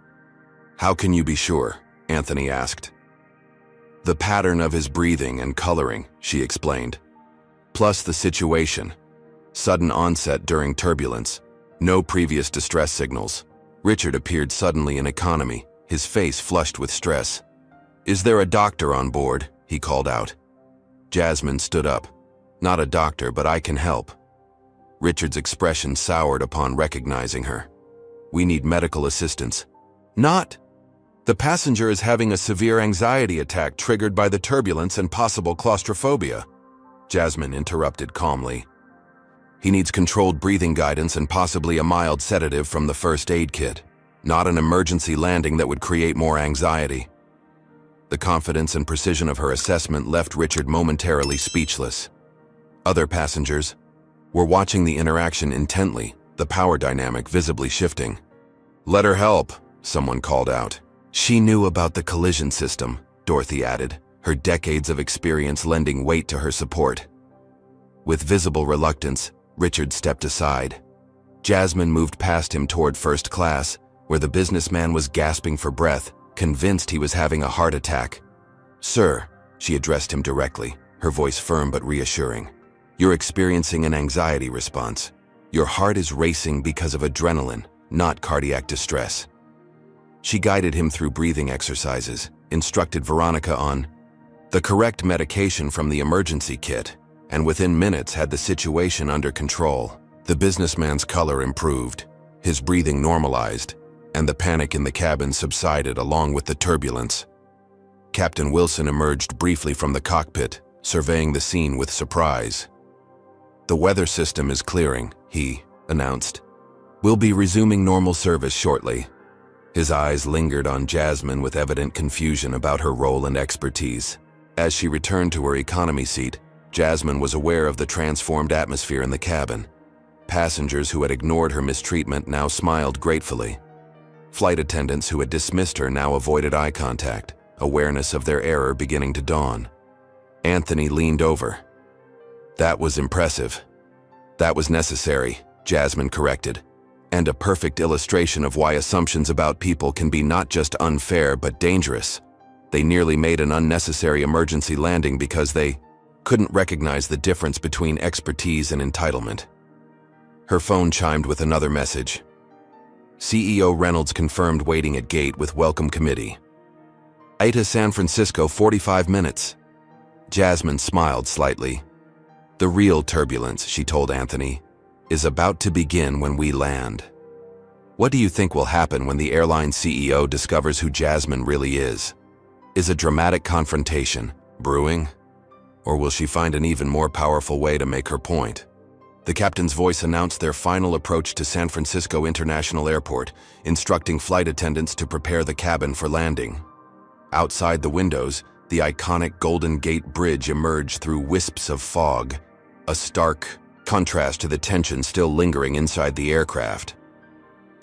"How can you be sure?" Anthony asked. "The pattern of his breathing and coloring," she explained. "Plus the situation. Sudden onset during turbulence. No previous distress signals. Richard appeared suddenly in economy, his face flushed with stress. "Is there a doctor on board?" he called out. Jasmine stood up. "Not a doctor, but I can help." Richard's expression soured upon recognizing her. "We need medical assistance." "Not. The passenger is having a severe anxiety attack triggered by the turbulence and possible claustrophobia," Jasmine interrupted calmly. "He needs controlled breathing guidance and possibly a mild sedative from the first aid kit, not an emergency landing that would create more anxiety." The confidence and precision of her assessment left Richard momentarily speechless. Other passengers were watching the interaction intently, the power dynamic visibly shifting. "Let her help," someone called out. "She knew about the collision system," Dorothy added, her decades of experience lending weight to her support. With visible reluctance, Richard stepped aside. Jasmine moved past him toward first class, where the businessman was gasping for breath, convinced he was having a heart attack. "Sir," she addressed him directly, her voice firm but reassuring. "You're experiencing an anxiety response. Your heart is racing because of adrenaline, not cardiac distress." She guided him through breathing exercises, instructed Veronica on the correct medication from the emergency kit, and within minutes had the situation under control. The businessman's color improved, his breathing normalized, and the panic in the cabin subsided along with the turbulence. Captain Wilson emerged briefly from the cockpit, surveying the scene with surprise. "The weather system is clearing," he announced. "We'll be resuming normal service shortly." His eyes lingered on Jasmine with evident confusion about her role and expertise. As she returned to her economy seat, Jasmine was aware of the transformed atmosphere in the cabin. Passengers who had ignored her mistreatment now smiled gratefully. Flight attendants who had dismissed her now avoided eye contact, awareness of their error beginning to dawn. Anthony leaned over. "That was impressive." "That was necessary," Jasmine corrected, "and a perfect illustration of why assumptions about people can be not just unfair but dangerous. They nearly made an unnecessary emergency landing because they couldn't recognize the difference between expertise and entitlement." Her phone chimed with another message. CEO Reynolds confirmed waiting at gate with welcome committee. "ATA San Francisco 45 minutes. Jasmine smiled slightly. "The real turbulence," she told Anthony, "is about to begin when we land." What do you think will happen when the airline CEO discovers who Jasmine really is? Is a dramatic confrontation brewing? Or will she find an even more powerful way to make her point? The captain's voice announced their final approach to San Francisco International Airport, instructing flight attendants to prepare the cabin for landing. Outside the windows, the iconic Golden Gate Bridge emerged through wisps of fog, a stark contrast to the tension still lingering inside the aircraft.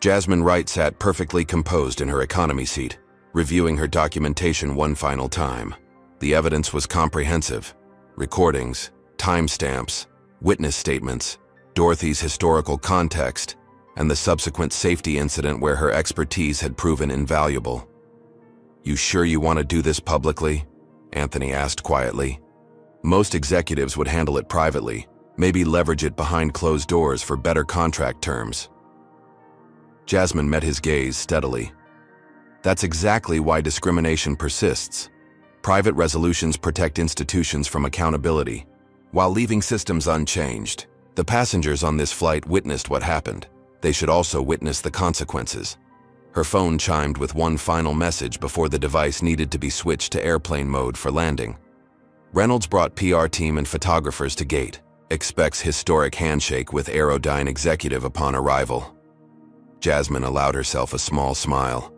Jasmine Wright sat perfectly composed in her economy seat, reviewing her documentation one final time. The evidence was comprehensive. Recordings, timestamps, witness statements, Dorothy's historical context, and the subsequent safety incident where her expertise had proven invaluable. "You sure you want to do this publicly?" Anthony asked quietly. "Most executives would handle it privately, maybe leverage it behind closed doors for better contract terms." Jasmine met his gaze steadily. "That's exactly why discrimination persists. Private resolutions protect institutions from accountability, while leaving systems unchanged. The passengers on this flight witnessed what happened. They should also witness the consequences." Her phone chimed with one final message before the device needed to be switched to airplane mode for landing. Reynolds brought PR team and photographers to gate. Expects historic handshake with Airline executive upon arrival. Jasmine allowed herself a small smile.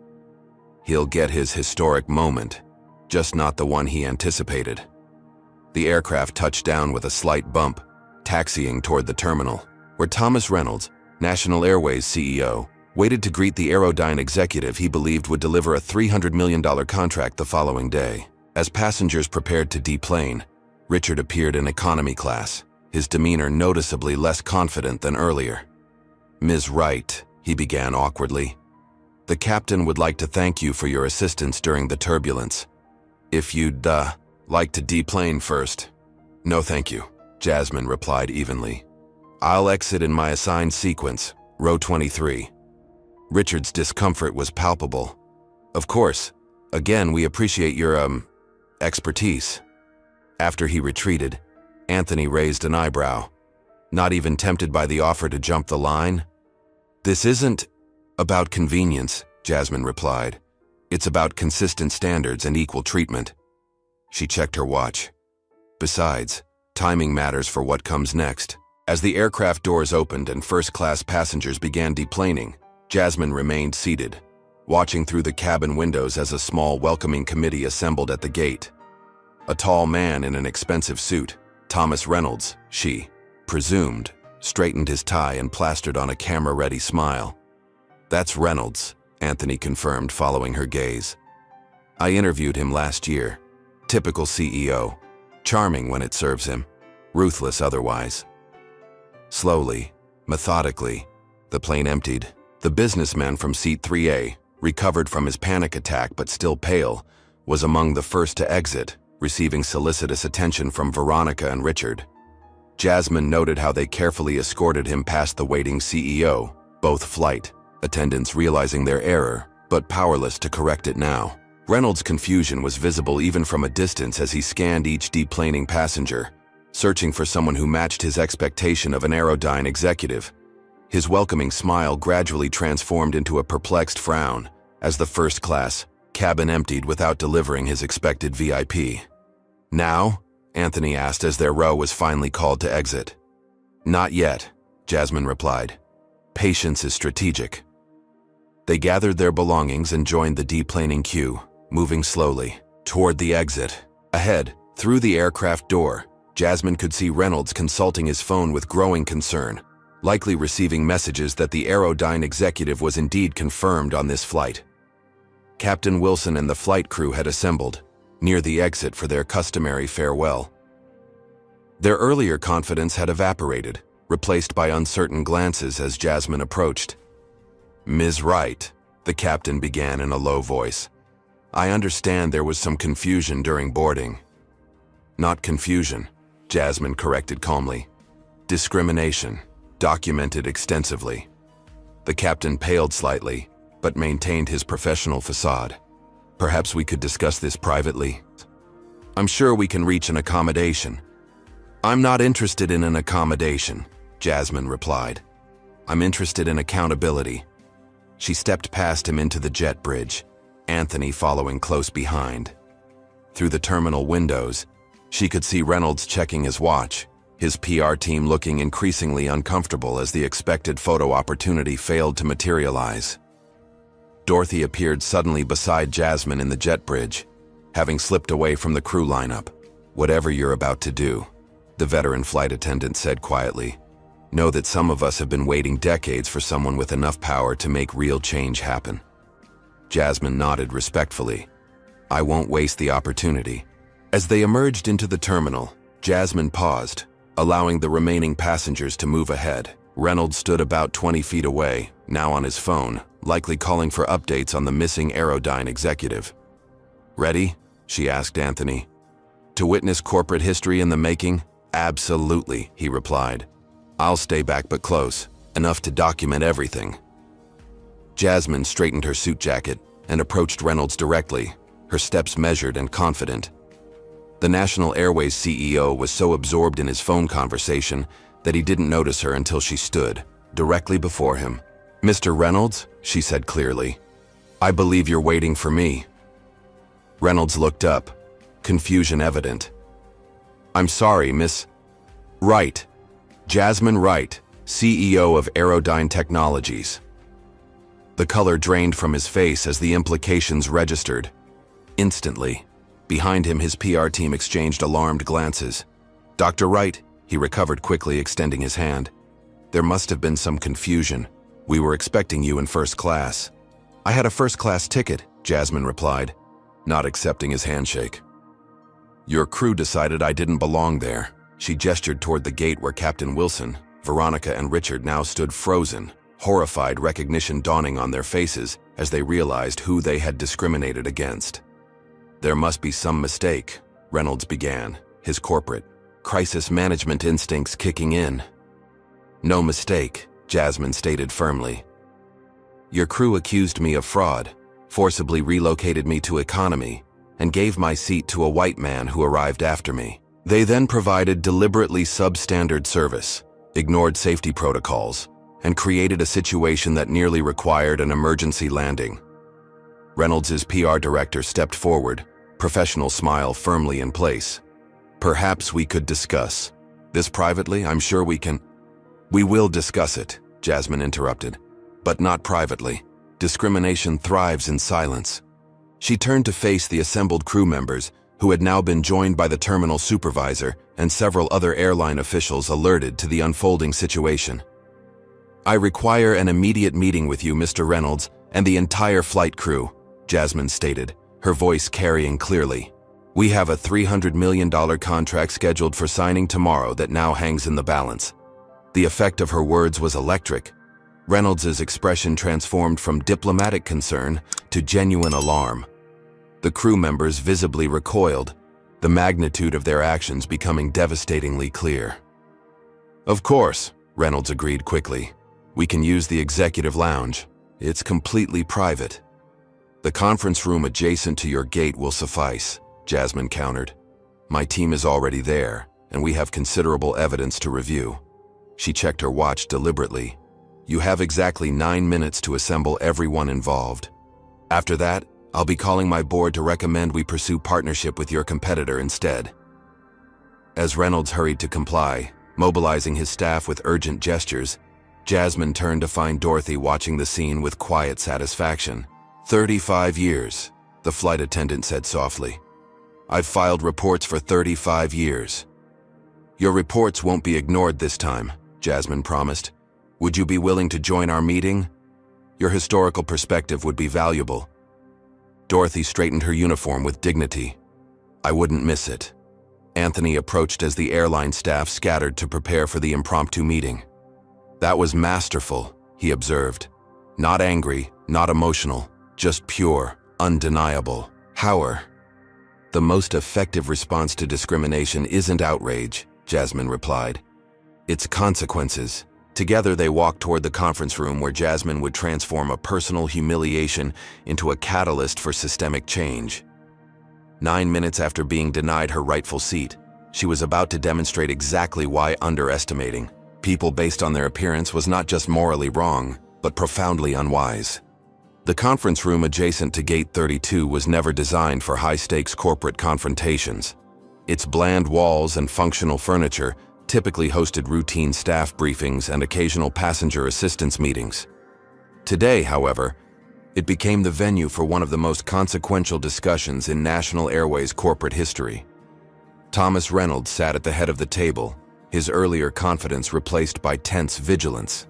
He'll get his historic moment, just not the one he anticipated. The aircraft touched down with a slight bump, taxiing toward the terminal, where Thomas Reynolds, National Airways CEO, waited to greet the Airline executive he believed would deliver a $300 million contract the following day. As passengers prepared to deplane, Richard appeared in economy class, his demeanor noticeably less confident than earlier. "Ms. Wright," he began awkwardly, "the captain would like to thank you for your assistance during the turbulence. If you'd, like to deplane first." "No, thank you," Jasmine replied evenly. "I'll exit in my assigned sequence, row 23. Richard's discomfort was palpable. "Of course. Again, we appreciate your, expertise." After he retreated, Anthony raised an eyebrow. Not even tempted by the offer to jump the line? "This isn't about convenience," Jasmine replied. "It's about consistent standards and equal treatment." She checked her watch. Besides, timing matters for what comes next. As the aircraft doors opened and first-class passengers began deplaning, Jasmine remained seated, watching through the cabin windows as a small welcoming committee assembled at the gate. A tall man in an expensive suit, Thomas Reynolds, she presumed, straightened his tie and plastered on a camera-ready smile. "That's Reynolds," Anthony confirmed, following her gaze. "I interviewed him last year. Typical CEO. Charming when it serves him, ruthless otherwise." Slowly, methodically, the plane emptied. The businessman from seat 3A, recovered from his panic attack but still pale, was among the first to exit, receiving solicitous attention from Veronica and Richard. Jasmine noted how they carefully escorted him past the waiting CEO, both flight attendants realizing their error, but powerless to correct it now. Reynolds' confusion was visible even from a distance as he scanned each deplaning passenger, searching for someone who matched his expectation of an Airline executive. His welcoming smile gradually transformed into a perplexed frown as the first-class cabin emptied without delivering his expected VIP. "Now?" Anthony asked as their row was finally called to exit. "Not yet," Jasmine replied. "Patience is strategic." They gathered their belongings and joined the deplaning queue, moving slowly toward the exit. Ahead, through the aircraft door, Jasmine could see Reynolds consulting his phone with growing concern, likely receiving messages that the Airline executive was indeed confirmed on this flight. Captain Wilson and the flight crew had assembled near the exit for their customary farewell. Their earlier confidence had evaporated, replaced by uncertain glances as Jasmine approached. "Ms. Wright," the captain began in a low voice. "I understand there was some confusion during boarding." "Not confusion," Jasmine corrected calmly. "Discrimination, documented extensively." The captain paled slightly, but maintained his professional facade. "Perhaps we could discuss this privately. I'm sure we can reach an accommodation." "I'm not interested in an accommodation," Jasmine replied. "I'm interested in accountability." She stepped past him into the jet bridge, Anthony following close behind. Through the terminal windows, she could see Reynolds checking his watch, his PR team looking increasingly uncomfortable as the expected photo opportunity failed to materialize. Dorothy appeared suddenly beside Jasmine in the jet bridge, having slipped away from the crew lineup. "Whatever you're about to do," the veteran flight attendant said quietly, "know that some of us have been waiting decades for someone with enough power to make real change happen." Jasmine nodded respectfully. "I won't waste the opportunity." As they emerged into the terminal, Jasmine paused, allowing the remaining passengers to move ahead. Reynolds stood about 20 feet away, now on his phone, likely calling for updates on the missing Airline executive. "Ready?" she asked Anthony. "To witness corporate history in the making?" "Absolutely," he replied. "I'll stay back but close, enough to document everything." Jasmine straightened her suit jacket and approached Reynolds directly, her steps measured and confident. The National Airways CEO was so absorbed in his phone conversation that he didn't notice her until she stood directly before him. "Mr. Reynolds," she said clearly, "I believe you're waiting for me." Reynolds looked up, confusion evident. "I'm sorry, Miss Wright. Jasmine Wright, CEO of Airline Technologies." The color drained from his face as the implications registered. Instantly, behind him his PR team exchanged alarmed glances. "Dr. Wright," he recovered quickly, extending his hand. "There must have been some confusion. We were expecting you in first class." "I had a first-class ticket," Jasmine replied, not accepting his handshake. "Your crew decided I didn't belong there." She gestured toward the gate where Captain Wilson, Veronica, and Richard now stood frozen, horrified recognition dawning on their faces as they realized who they had discriminated against. "There must be some mistake," Reynolds began, his corporate crisis management instincts kicking in. "No mistake," Jasmine stated firmly. "Your crew accused me of fraud, forcibly relocated me to economy, and gave my seat to a white man who arrived after me. They then provided deliberately substandard service, ignored safety protocols, and created a situation that nearly required an emergency landing." Reynolds' PR director stepped forward, professional smile firmly in place. "Perhaps we could discuss this privately. I'm sure we can." "We will discuss it," Jasmine interrupted, "but not privately. Discrimination thrives in silence. She turned to face the assembled crew members, who had now been joined by the terminal supervisor and several other airline officials alerted to the unfolding situation. "I require an immediate meeting with you, Mr. Reynolds, and the entire flight crew," Jasmine stated, her voice carrying clearly. "We have a $300 million contract scheduled for signing tomorrow that now hangs in the balance." The effect of her words was electric. Reynolds's expression transformed from diplomatic concern to genuine alarm. The crew members visibly recoiled, the magnitude of their actions becoming devastatingly clear. "Of course," Reynolds agreed quickly. "We can use the executive lounge. It's completely private." "The conference room adjacent to your gate will suffice," Jasmine countered. "My team is already there, and we have considerable evidence to review." She checked her watch deliberately. "You have exactly 9 minutes to assemble everyone involved. After that, I'll be calling my board to recommend we pursue partnership with your competitor instead." As Reynolds hurried to comply, mobilizing his staff with urgent gestures, Jasmine turned to find Dorothy watching the scene with quiet satisfaction. 35 years, the flight attendant said softly. "I've filed reports for 35 years. "Your reports won't be ignored this time," Jasmine promised. "Would you be willing to join our meeting? Your historical perspective would be valuable." Dorothy straightened her uniform with dignity. "I wouldn't miss it." Anthony approached as the airline staff scattered to prepare for the impromptu meeting. "That was masterful," he observed. "Not angry, not emotional, just pure, undeniable power." "The most effective response to discrimination isn't outrage," Jasmine replied. "It's consequences." Together they walked toward the conference room where Jasmine would transform a personal humiliation into a catalyst for systemic change. 9 minutes after being denied her rightful seat, she was about to demonstrate exactly why underestimating people based on their appearance was not just morally wrong, but profoundly unwise. The conference room adjacent to Gate 32 was never designed for high-stakes corporate confrontations. Its bland walls and functional furniture typically hosted routine staff briefings and occasional passenger assistance meetings. Today, however, it became the venue for one of the most consequential discussions in National Airways corporate history. Thomas Reynolds sat at the head of the table, his earlier confidence replaced by tense vigilance.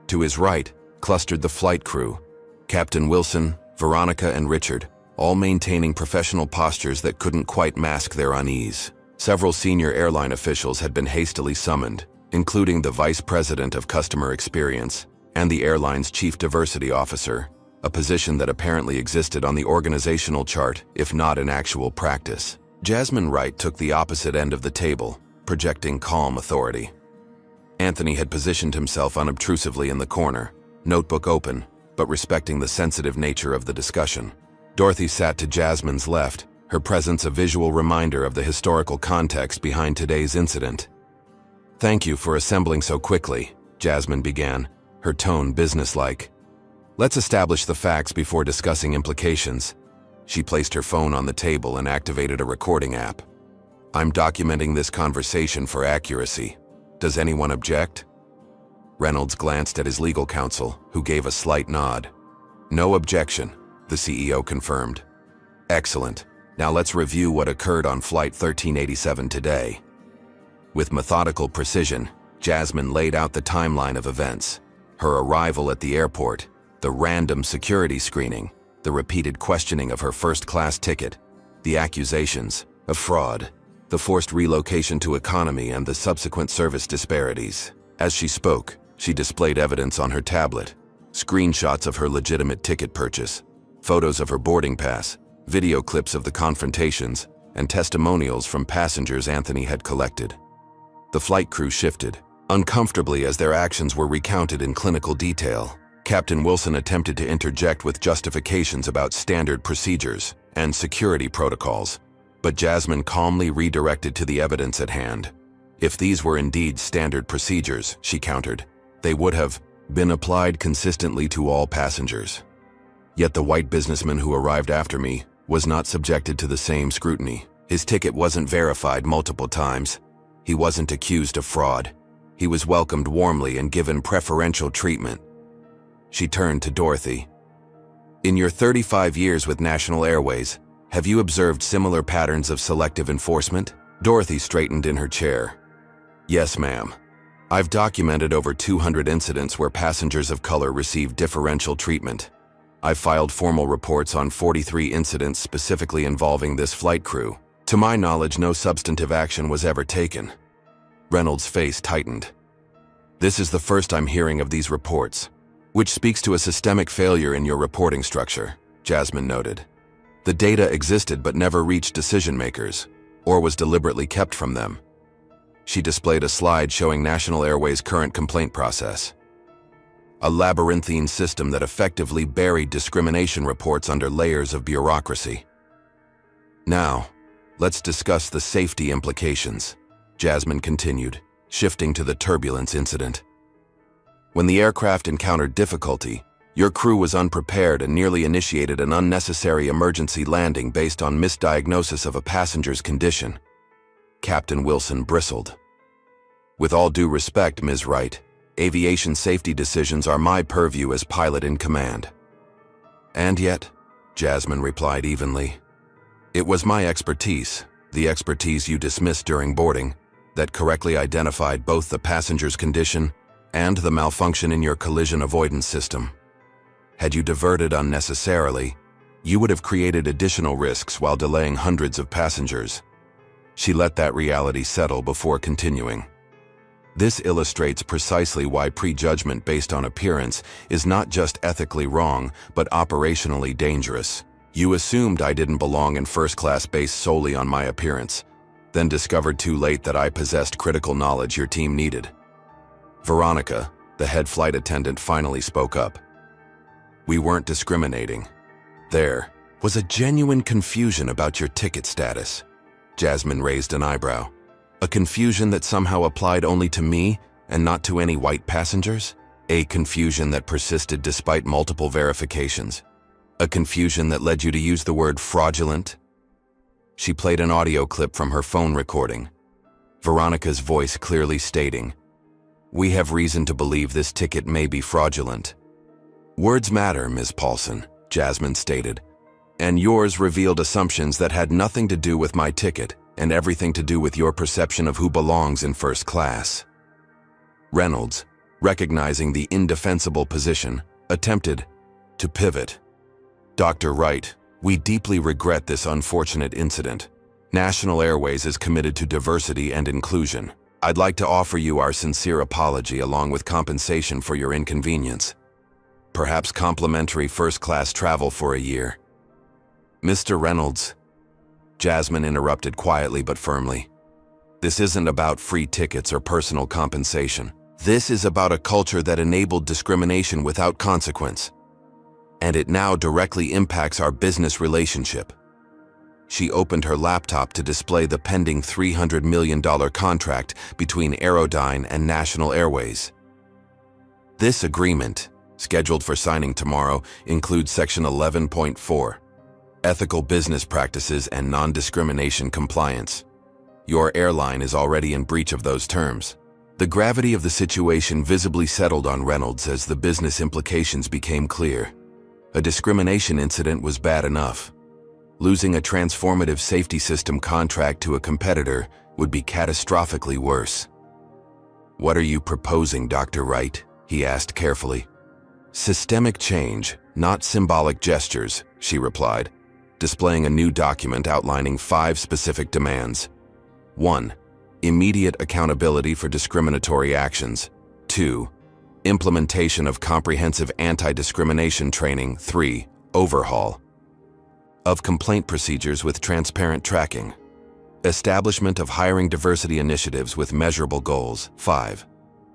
To his right clustered the flight crew, Captain Wilson, Veronica, and Richard, all maintaining professional postures that couldn't quite mask their unease. Several senior airline officials had been hastily summoned, including the Vice President of Customer Experience and the airline's Chief Diversity Officer, a position that apparently existed on the organizational chart, if not in actual practice. Jasmine Wright took the opposite end of the table, projecting calm authority. Anthony had positioned himself unobtrusively in the corner, notebook open, but respecting the sensitive nature of the discussion. Dorothy sat to Jasmine's left, her presence a visual reminder of the historical context behind today's incident. "Thank you for assembling so quickly," Jasmine began, her tone businesslike. "Let's establish the facts before discussing implications." She placed her phone on the table and activated a recording app. "I'm documenting this conversation for accuracy. Does anyone object?" Reynolds glanced at his legal counsel, who gave a slight nod. "No objection," the CEO confirmed. "Excellent. Now let's review what occurred on Flight 1387 today." With methodical precision, Jasmine laid out the timeline of events: her arrival at the airport, the random security screening, the repeated questioning of her first-class ticket, the accusations of fraud, the forced relocation to economy, and the subsequent service disparities. As she spoke, she displayed evidence on her tablet: screenshots of her legitimate ticket purchase, photos of her boarding pass, video clips of the confrontations, and testimonials from passengers Anthony had collected. The flight crew shifted, uncomfortably as their actions were recounted in clinical detail. Captain Wilson attempted to interject with justifications about standard procedures and security protocols, but Jasmine calmly redirected to the evidence at hand. If these were indeed standard procedures, she countered, they would have been applied consistently to all passengers. Yet the white businessman who arrived after me was not subjected to the same scrutiny. His ticket wasn't verified multiple times. He wasn't accused of fraud. He was welcomed warmly and given preferential treatment. She turned to Dorothy. In your 35 years with National Airways, have you observed similar patterns of selective enforcement? Dorothy straightened in her chair. Yes, ma'am. I've documented over 200 incidents where passengers of color received differential treatment. I've filed formal reports on 43 incidents specifically involving this flight crew. To my knowledge, no substantive action was ever taken. Reynolds' face tightened. This is the first I'm hearing of these reports, which speaks to a systemic failure in your reporting structure, Jasmine noted. The data existed but never reached decision-makers, or was deliberately kept from them. She displayed a slide showing National Airways' current complaint process. A labyrinthine system that effectively buried discrimination reports under layers of bureaucracy. Now, let's discuss the safety implications, Jasmine continued, shifting to the turbulence incident. When the aircraft encountered difficulty, your crew was unprepared and nearly initiated an unnecessary emergency landing based on misdiagnosis of a passenger's condition. Captain Wilson bristled. With all due respect, Ms. Wright, aviation safety decisions are my purview as pilot in command. And yet, Jasmine replied evenly, it was my expertise, the expertise you dismissed during boarding, that correctly identified both the passenger's condition and the malfunction in your collision avoidance system. Had you diverted unnecessarily, you would have created additional risks while delaying hundreds of passengers. She let that reality settle before continuing. This illustrates precisely why prejudgment based on appearance is not just ethically wrong, but operationally dangerous. You assumed I didn't belong in first class based solely on my appearance, then discovered too late that I possessed critical knowledge your team needed. Veronica, the head flight attendant, finally spoke up. We weren't discriminating. There was a genuine confusion about your ticket status. Jasmine raised an eyebrow. A confusion that somehow applied only to me and not to any white passengers? A confusion that persisted despite multiple verifications? A confusion that led you to use the word fraudulent? She played an audio clip from her phone recording, Veronica's voice clearly stating, "We have reason to believe this ticket may be fraudulent." Words matter, Ms. Paulson, Jasmine stated, and yours revealed assumptions that had nothing to do with my ticket and everything to do with your perception of who belongs in first class. Reynolds, recognizing the indefensible position, attempted to pivot. Dr. Wright, we deeply regret this unfortunate incident. National Airways is committed to diversity and inclusion. I'd like to offer you our sincere apology along with compensation for your inconvenience. Perhaps complimentary first-class travel for a year. Mr. Reynolds, Jasmine interrupted quietly but firmly. This isn't about free tickets or personal compensation. This is about a culture that enabled discrimination without consequence. And it now directly impacts our business relationship. She opened her laptop to display the pending $300 million contract between Airline and National Airways. This agreement, scheduled for signing tomorrow, includes Section 11.4, Ethical Business Practices and Non-Discrimination Compliance. Your airline is already in breach of those terms. The gravity of the situation visibly settled on Reynolds as the business implications became clear. A discrimination incident was bad enough. Losing a transformative safety system contract to a competitor would be catastrophically worse. What are you proposing, Dr. Wright? He asked carefully. Systemic change, not symbolic gestures, she replied, displaying a new document outlining 5 specific demands. 1. Immediate accountability for discriminatory actions. 2. Implementation of comprehensive anti-discrimination training. 3. Overhaul of complaint procedures with transparent tracking. Establishment of hiring diversity initiatives with measurable goals. 5.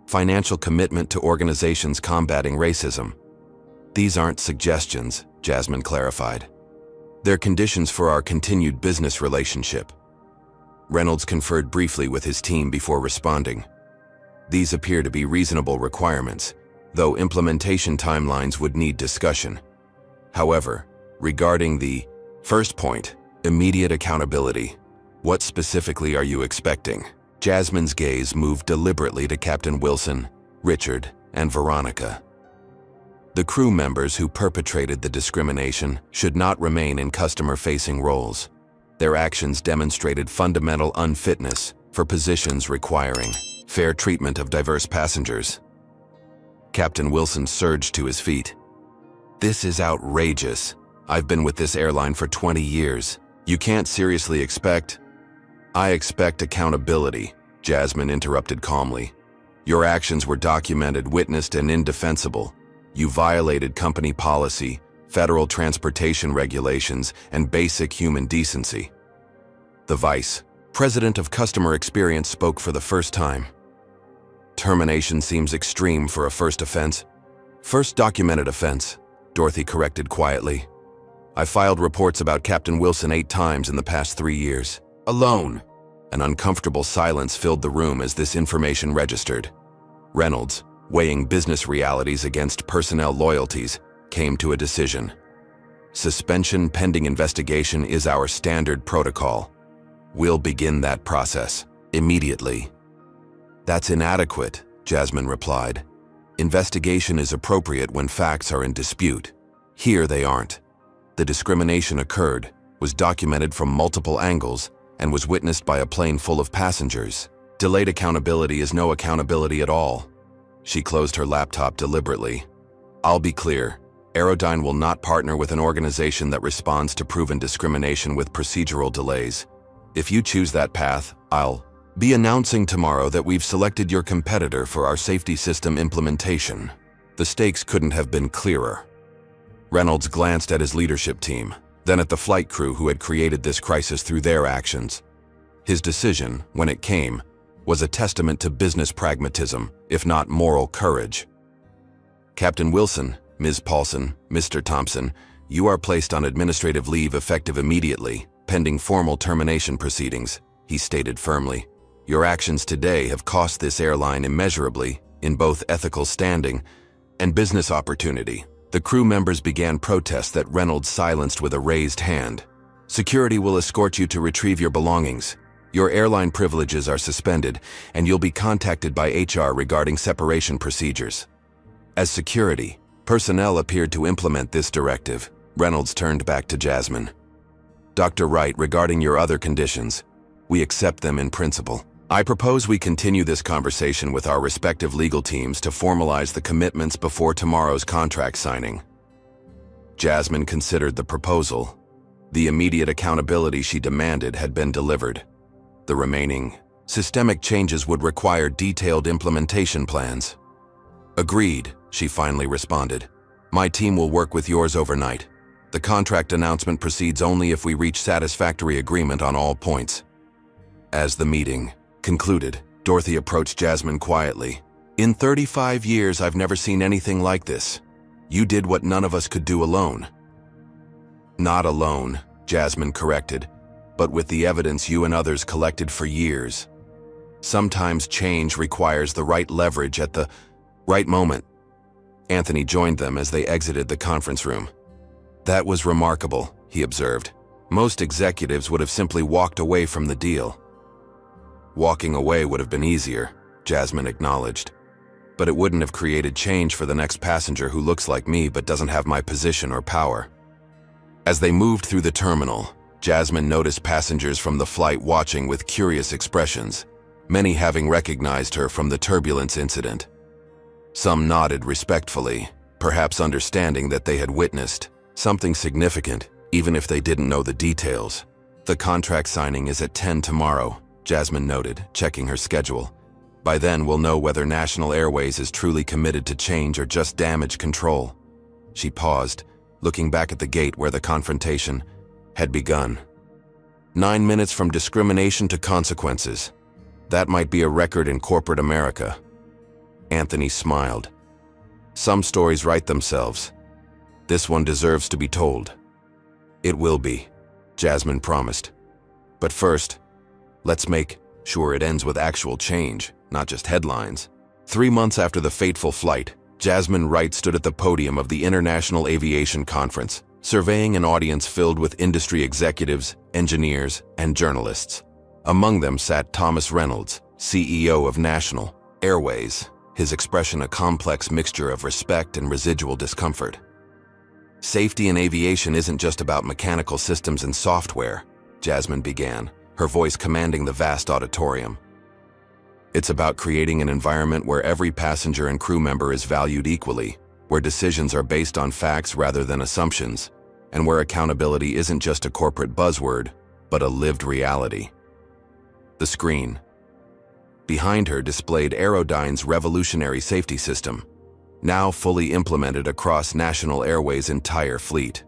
Financial commitment to organizations combating racism. These aren't suggestions, Jasmine clarified. They're conditions for our continued business relationship. Reynolds conferred briefly with his team before responding. These appear to be reasonable requirements, though implementation timelines would need discussion. However, regarding the first point, immediate accountability, what specifically are you expecting? Jasmine's gaze moved deliberately to Captain Wilson, Richard, and Veronica. The crew members who perpetrated the discrimination should not remain in customer-facing roles. Their actions demonstrated fundamental unfitness for positions requiring fair treatment of diverse passengers. Captain Wilson surged to his feet. "This is outrageous. I've been with this airline for 20 years. You can't seriously expect—" "I expect accountability," Jasmine interrupted calmly. "Your actions were documented, witnessed, and indefensible. You violated company policy, federal transportation regulations, and basic human decency." The Vice President of Customer Experience spoke for the first time. "Termination seems extreme for a first offense." "First documented offense," Dorothy corrected quietly. "I filed reports about Captain Wilson 8 times in the past 3 years. Alone." An uncomfortable silence filled the room as this information registered. Reynolds, weighing business realities against personnel loyalties, came to a decision. "Suspension pending investigation is our standard protocol. We'll begin that process immediately." "That's inadequate," Jasmine replied. "Investigation is appropriate when facts are in dispute. Here they aren't. The discrimination occurred, was documented from multiple angles, and was witnessed by a plane full of passengers. Delayed accountability is no accountability at all." She closed her laptop deliberately. "I'll be clear. Airline will not partner with an organization that responds to proven discrimination with procedural delays. If you choose that path, I'll be announcing tomorrow that we've selected your competitor for our safety system implementation." The stakes couldn't have been clearer. Reynolds glanced at his leadership team, then at the flight crew who had created this crisis through their actions. His decision, when it came, was a testament to business pragmatism, if not moral courage. "Captain Wilson, Ms. Paulson, Mr. Thompson, you are placed on administrative leave effective immediately, pending formal termination proceedings," he stated firmly. "Your actions today have cost this airline immeasurably in both ethical standing and business opportunity." The crew members began protests that Reynolds silenced with a raised hand. "Security will escort you to retrieve your belongings. Your airline privileges are suspended, and you'll be contacted by HR regarding separation procedures." As security personnel appeared to implement this directive, Reynolds turned back to Jasmine. "Dr. Wright, regarding your other conditions, we accept them in principle. I propose we continue this conversation with our respective legal teams to formalize the commitments before tomorrow's contract signing." Jasmine considered the proposal. The immediate accountability she demanded had been delivered. The remaining systemic changes would require detailed implementation plans. "Agreed," she finally responded. "My team will work with yours overnight. The contract announcement proceeds only if we reach satisfactory agreement on all points." As the meeting concluded, Dorothy approached Jasmine quietly. "In 35 years, I've never seen anything like this. You did what none of us could do alone." "Not alone," Jasmine corrected, "but with the evidence you and others collected for years. Sometimes change requires the right leverage at the right moment." Anthony joined them as they exited the conference room. "That was remarkable," he observed. "Most executives would have simply walked away from the deal." "Walking away would have been easier," Jasmine acknowledged. "But it wouldn't have created change for the next passenger who looks like me but doesn't have my position or power." As they moved through the terminal, Jasmine noticed passengers from the flight watching with curious expressions, many having recognized her from the turbulence incident. Some nodded respectfully, perhaps understanding that they had witnessed something significant, even if they didn't know the details. "The contract signing is at 10 tomorrow, Jasmine noted, checking her schedule. "By then we'll know whether National Airways is truly committed to change or just damage control." She paused, looking back at the gate where the confrontation had begun. 9 minutes from discrimination to consequences. That might be a record in corporate America. Anthony smiled. "Some stories write themselves. This one deserves to be told." "It will be," Jasmine promised. "But first, let's make sure it ends with actual change, not just headlines." 3 months after the fateful flight, Jasmine Wright stood at the podium of the International Aviation Conference, surveying an audience filled with industry executives, engineers, and journalists. Among them sat Thomas Reynolds, CEO of National Airways. his expression a complex mixture of respect and residual discomfort. "Safety in aviation isn't just about mechanical systems and software," Jasmine began, her voice commanding the vast auditorium. "It's about creating an environment where every passenger and crew member is valued equally, where decisions are based on facts rather than assumptions, and where accountability isn't just a corporate buzzword, but a lived reality." The screen behind her displayed Airline's revolutionary safety system, now fully implemented across National Airways' entire fleet.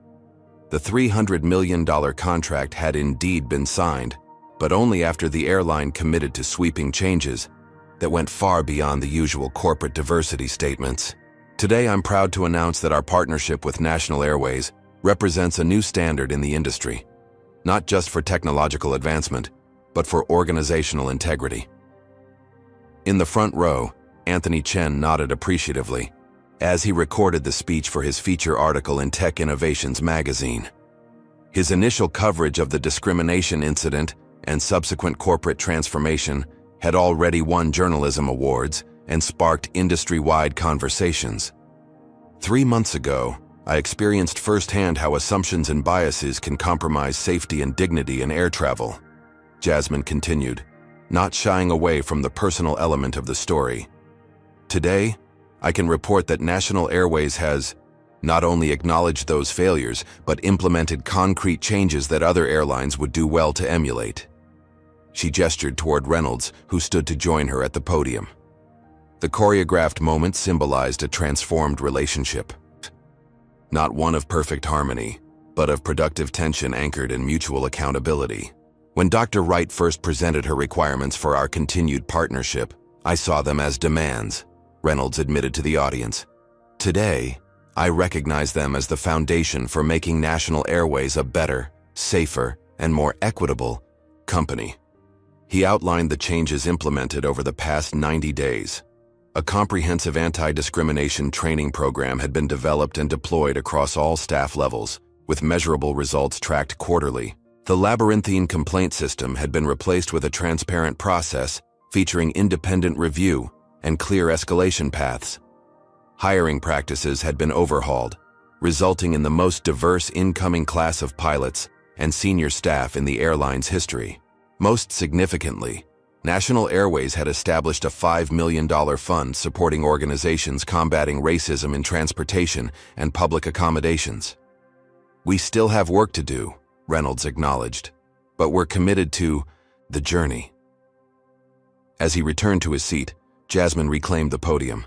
The $300 million contract had indeed been signed, but only after the airline committed to sweeping changes that went far beyond the usual corporate diversity statements. "Today, I'm proud to announce that our partnership with National Airways represents a new standard in the industry, not just for technological advancement, but for organizational integrity." In the front row, Anthony Chen nodded appreciatively as he recorded the speech for his feature article in Tech Innovations magazine. His initial coverage of the discrimination incident and subsequent corporate transformation had already won journalism awards and sparked industry-wide conversations. "3 months ago, I experienced firsthand how assumptions and biases can compromise safety and dignity in air travel," Jasmine continued, not shying away from the personal element of the story. "Today, I can report that National Airways has not only acknowledged those failures, but implemented concrete changes that other airlines would do well to emulate." She gestured toward Reynolds, who stood to join her at the podium. The choreographed moment symbolized a transformed relationship. Not one of perfect harmony, but of productive tension anchored in mutual accountability. "When Dr. Wright first presented her requirements for our continued partnership, I saw them as demands," Reynolds admitted to the audience. "Today, I recognize them as the foundation for making National Airways a better, safer, and more equitable company." He outlined the changes implemented over the past 90 days. A comprehensive anti-discrimination training program had been developed and deployed across all staff levels, with measurable results tracked quarterly. The labyrinthine complaint system had been replaced with a transparent process featuring independent review and clear escalation paths. Hiring practices had been overhauled, resulting in the most diverse incoming class of pilots and senior staff in the airline's history. Most significantly, National Airways had established a $5 million fund supporting organizations combating racism in transportation and public accommodations. "We still have work to do," Reynolds acknowledged, "but we're committed to the journey." As he returned to his seat, Jasmine reclaimed the podium.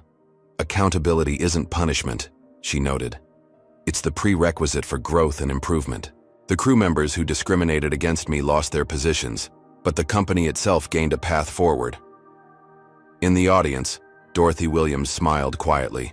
"Accountability isn't punishment," she noted. "It's the prerequisite for growth and improvement. The crew members who discriminated against me lost their positions, but the company itself gained a path forward." In the audience, Dorothy Williams smiled quietly.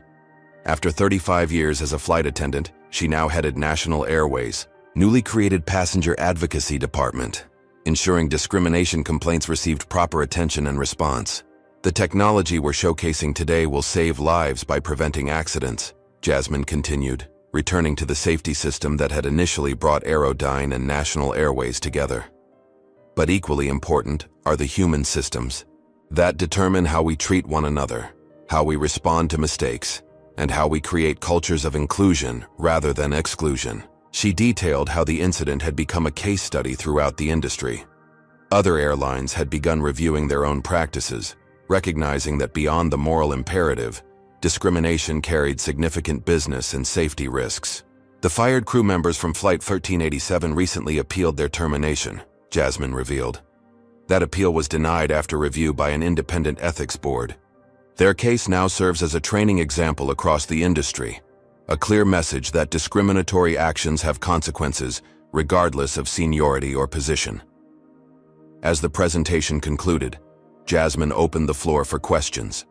After 35 years as a flight attendant, she now headed National Airways' newly created Passenger Advocacy Department, ensuring discrimination complaints received proper attention and response. "The technology we're showcasing today will save lives by preventing accidents," Jasmine continued, returning to the safety system that had initially brought Airline and National Airways together. "But equally important are the human systems that determine how we treat one another, how we respond to mistakes, and how we create cultures of inclusion rather than exclusion." She detailed how the incident had become a case study throughout the industry. Other airlines had begun reviewing their own practices, recognizing that beyond the moral imperative, discrimination carried significant business and safety risks. "The fired crew members from Flight 1387 recently appealed their termination," Jasmine revealed. That appeal was denied after review by an independent ethics board. "Their case now serves as a training example across the industry, a clear message that discriminatory actions have consequences regardless of seniority or position." As the presentation concluded, Jasmine opened the floor for questions.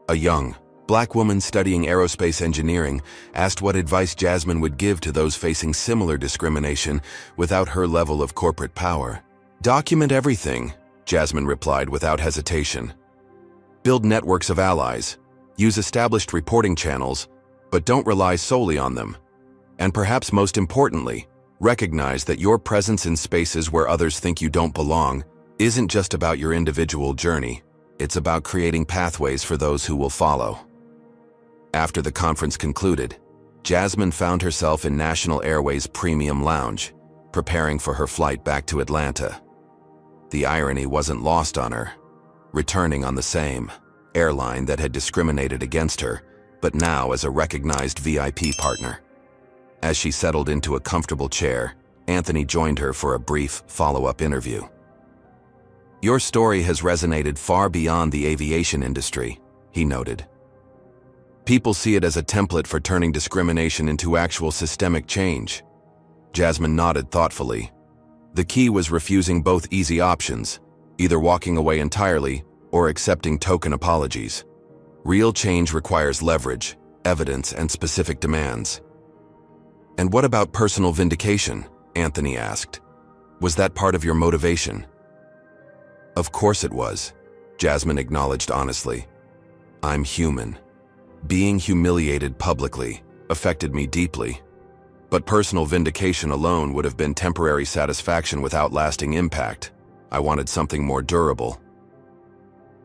A young, Black woman studying aerospace engineering asked what advice Jasmine would give to those facing similar discrimination without her level of corporate power. "Document everything," Jasmine replied without hesitation. "Build networks of allies. Use established reporting channels, but don't rely solely on them. And perhaps most importantly, recognize that your presence in spaces where others think you don't belong isn't just about your individual journey. It's about creating pathways for those who will follow. After the conference concluded, Jasmine found herself in National Airways' Premium Lounge, preparing for her flight back to Atlanta. The irony wasn't lost on her. Returning on the same airline that had discriminated against her, but now as a recognized VIP partner. As she settled into a comfortable chair, Anthony joined her for a brief follow-up interview. "Your story has resonated far beyond the aviation industry," he noted. "People see it as a template for turning discrimination into actual systemic change." Jasmine nodded thoughtfully. The key was refusing both easy options, either walking away entirely or accepting token apologies. Real change requires leverage, evidence, and specific demands. "And what about personal vindication?" Anthony asked. "Was that part of your motivation?" "Of course it was," Jasmine acknowledged honestly. "I'm human. Being humiliated publicly affected me deeply. But personal vindication alone would have been temporary satisfaction without lasting impact. I wanted something more durable."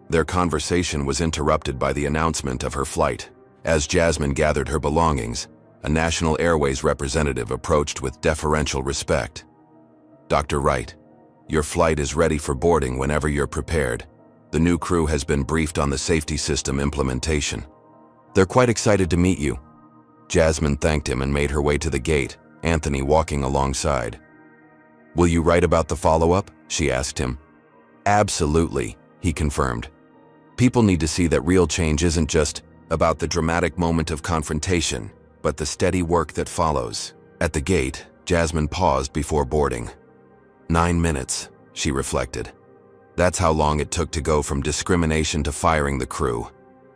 Their conversation was interrupted by the announcement of her flight. As Jasmine gathered her belongings, a National Airways representative approached with deferential respect. "Dr. Wright, your flight is ready for boarding whenever you're prepared. The new crew has been briefed on the safety system implementation. They're quite excited to meet you." Jasmine thanked him and made her way to the gate, Anthony walking alongside. "Will you write about the follow-up?" she asked him. "Absolutely," he confirmed. "People need to see that real change isn't just about the dramatic moment of confrontation, but the steady work that follows." At the gate, Jasmine paused before boarding. 9 minutes, she reflected. That's how long it took to go from discrimination to firing the crew.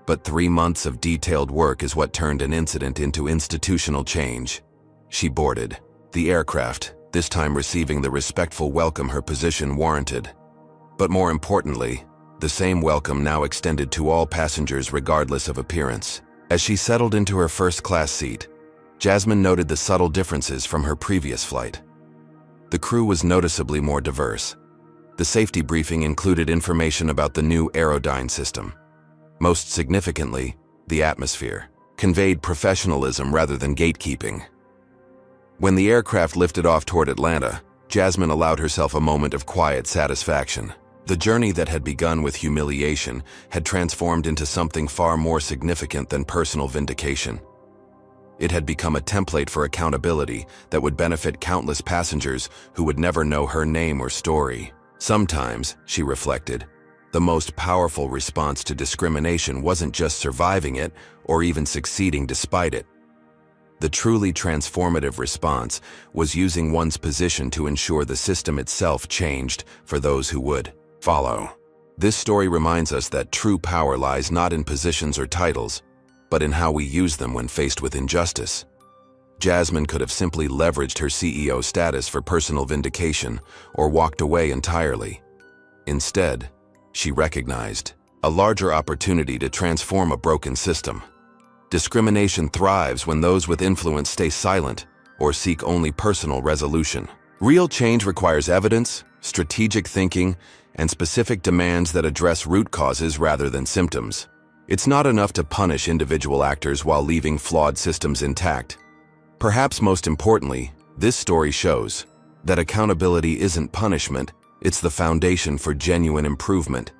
But 3 months of detailed work is what turned an incident into institutional change. She boarded the aircraft, this time receiving the respectful welcome her position warranted. But more importantly, the same welcome now extended to all passengers regardless of appearance. As she settled into her first-class seat, Jasmine noted the subtle differences from her previous flight. The crew was noticeably more diverse. The safety briefing included information about the new Airline system. Most significantly, the atmosphere conveyed professionalism rather than gatekeeping. When the aircraft lifted off toward Atlanta, Jasmine allowed herself a moment of quiet satisfaction. The journey that had begun with humiliation had transformed into something far more significant than personal vindication. It had become a template for accountability that would benefit countless passengers who would never know her name or story. Sometimes, she reflected, the most powerful response to discrimination wasn't just surviving it or even succeeding despite it. The truly transformative response was using one's position to ensure the system itself changed for those who would follow. This story reminds us that true power lies not in positions or titles, but in how we use them when faced with injustice. Jasmine could have simply leveraged her CEO status for personal vindication or walked away entirely. Instead, she recognized a larger opportunity to transform a broken system. Discrimination thrives when those with influence stay silent or seek only personal resolution. Real change requires evidence, strategic thinking, and specific demands that address root causes rather than symptoms. It's not enough to punish individual actors while leaving flawed systems intact. Perhaps most importantly, this story shows that accountability isn't punishment, it's the foundation for genuine improvement.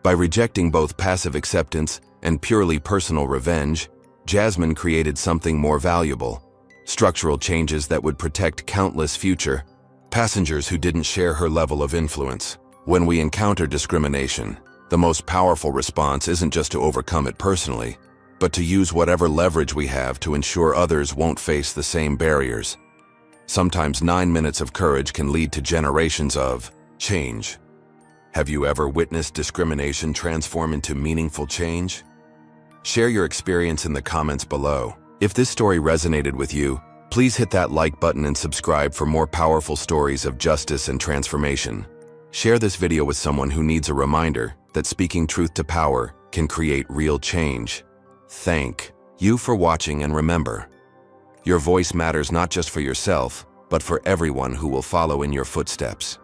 By rejecting both passive acceptance and purely personal revenge, Jasmine created something more valuable: structural changes that would protect countless future passengers who didn't share her level of influence. When we encounter discrimination, the most powerful response isn't just to overcome it personally, but to use whatever leverage we have to ensure others won't face the same barriers. Sometimes 9 minutes of courage can lead to generations of change. Have you ever witnessed discrimination transform into meaningful change? Share your experience in the comments below. If this story resonated with you, please hit that like button and subscribe for more powerful stories of justice and transformation. Share this video with someone who needs a reminder that speaking truth to power can create real change. Thank you for watching, and remember, your voice matters not just for yourself, but for everyone who will follow in your footsteps.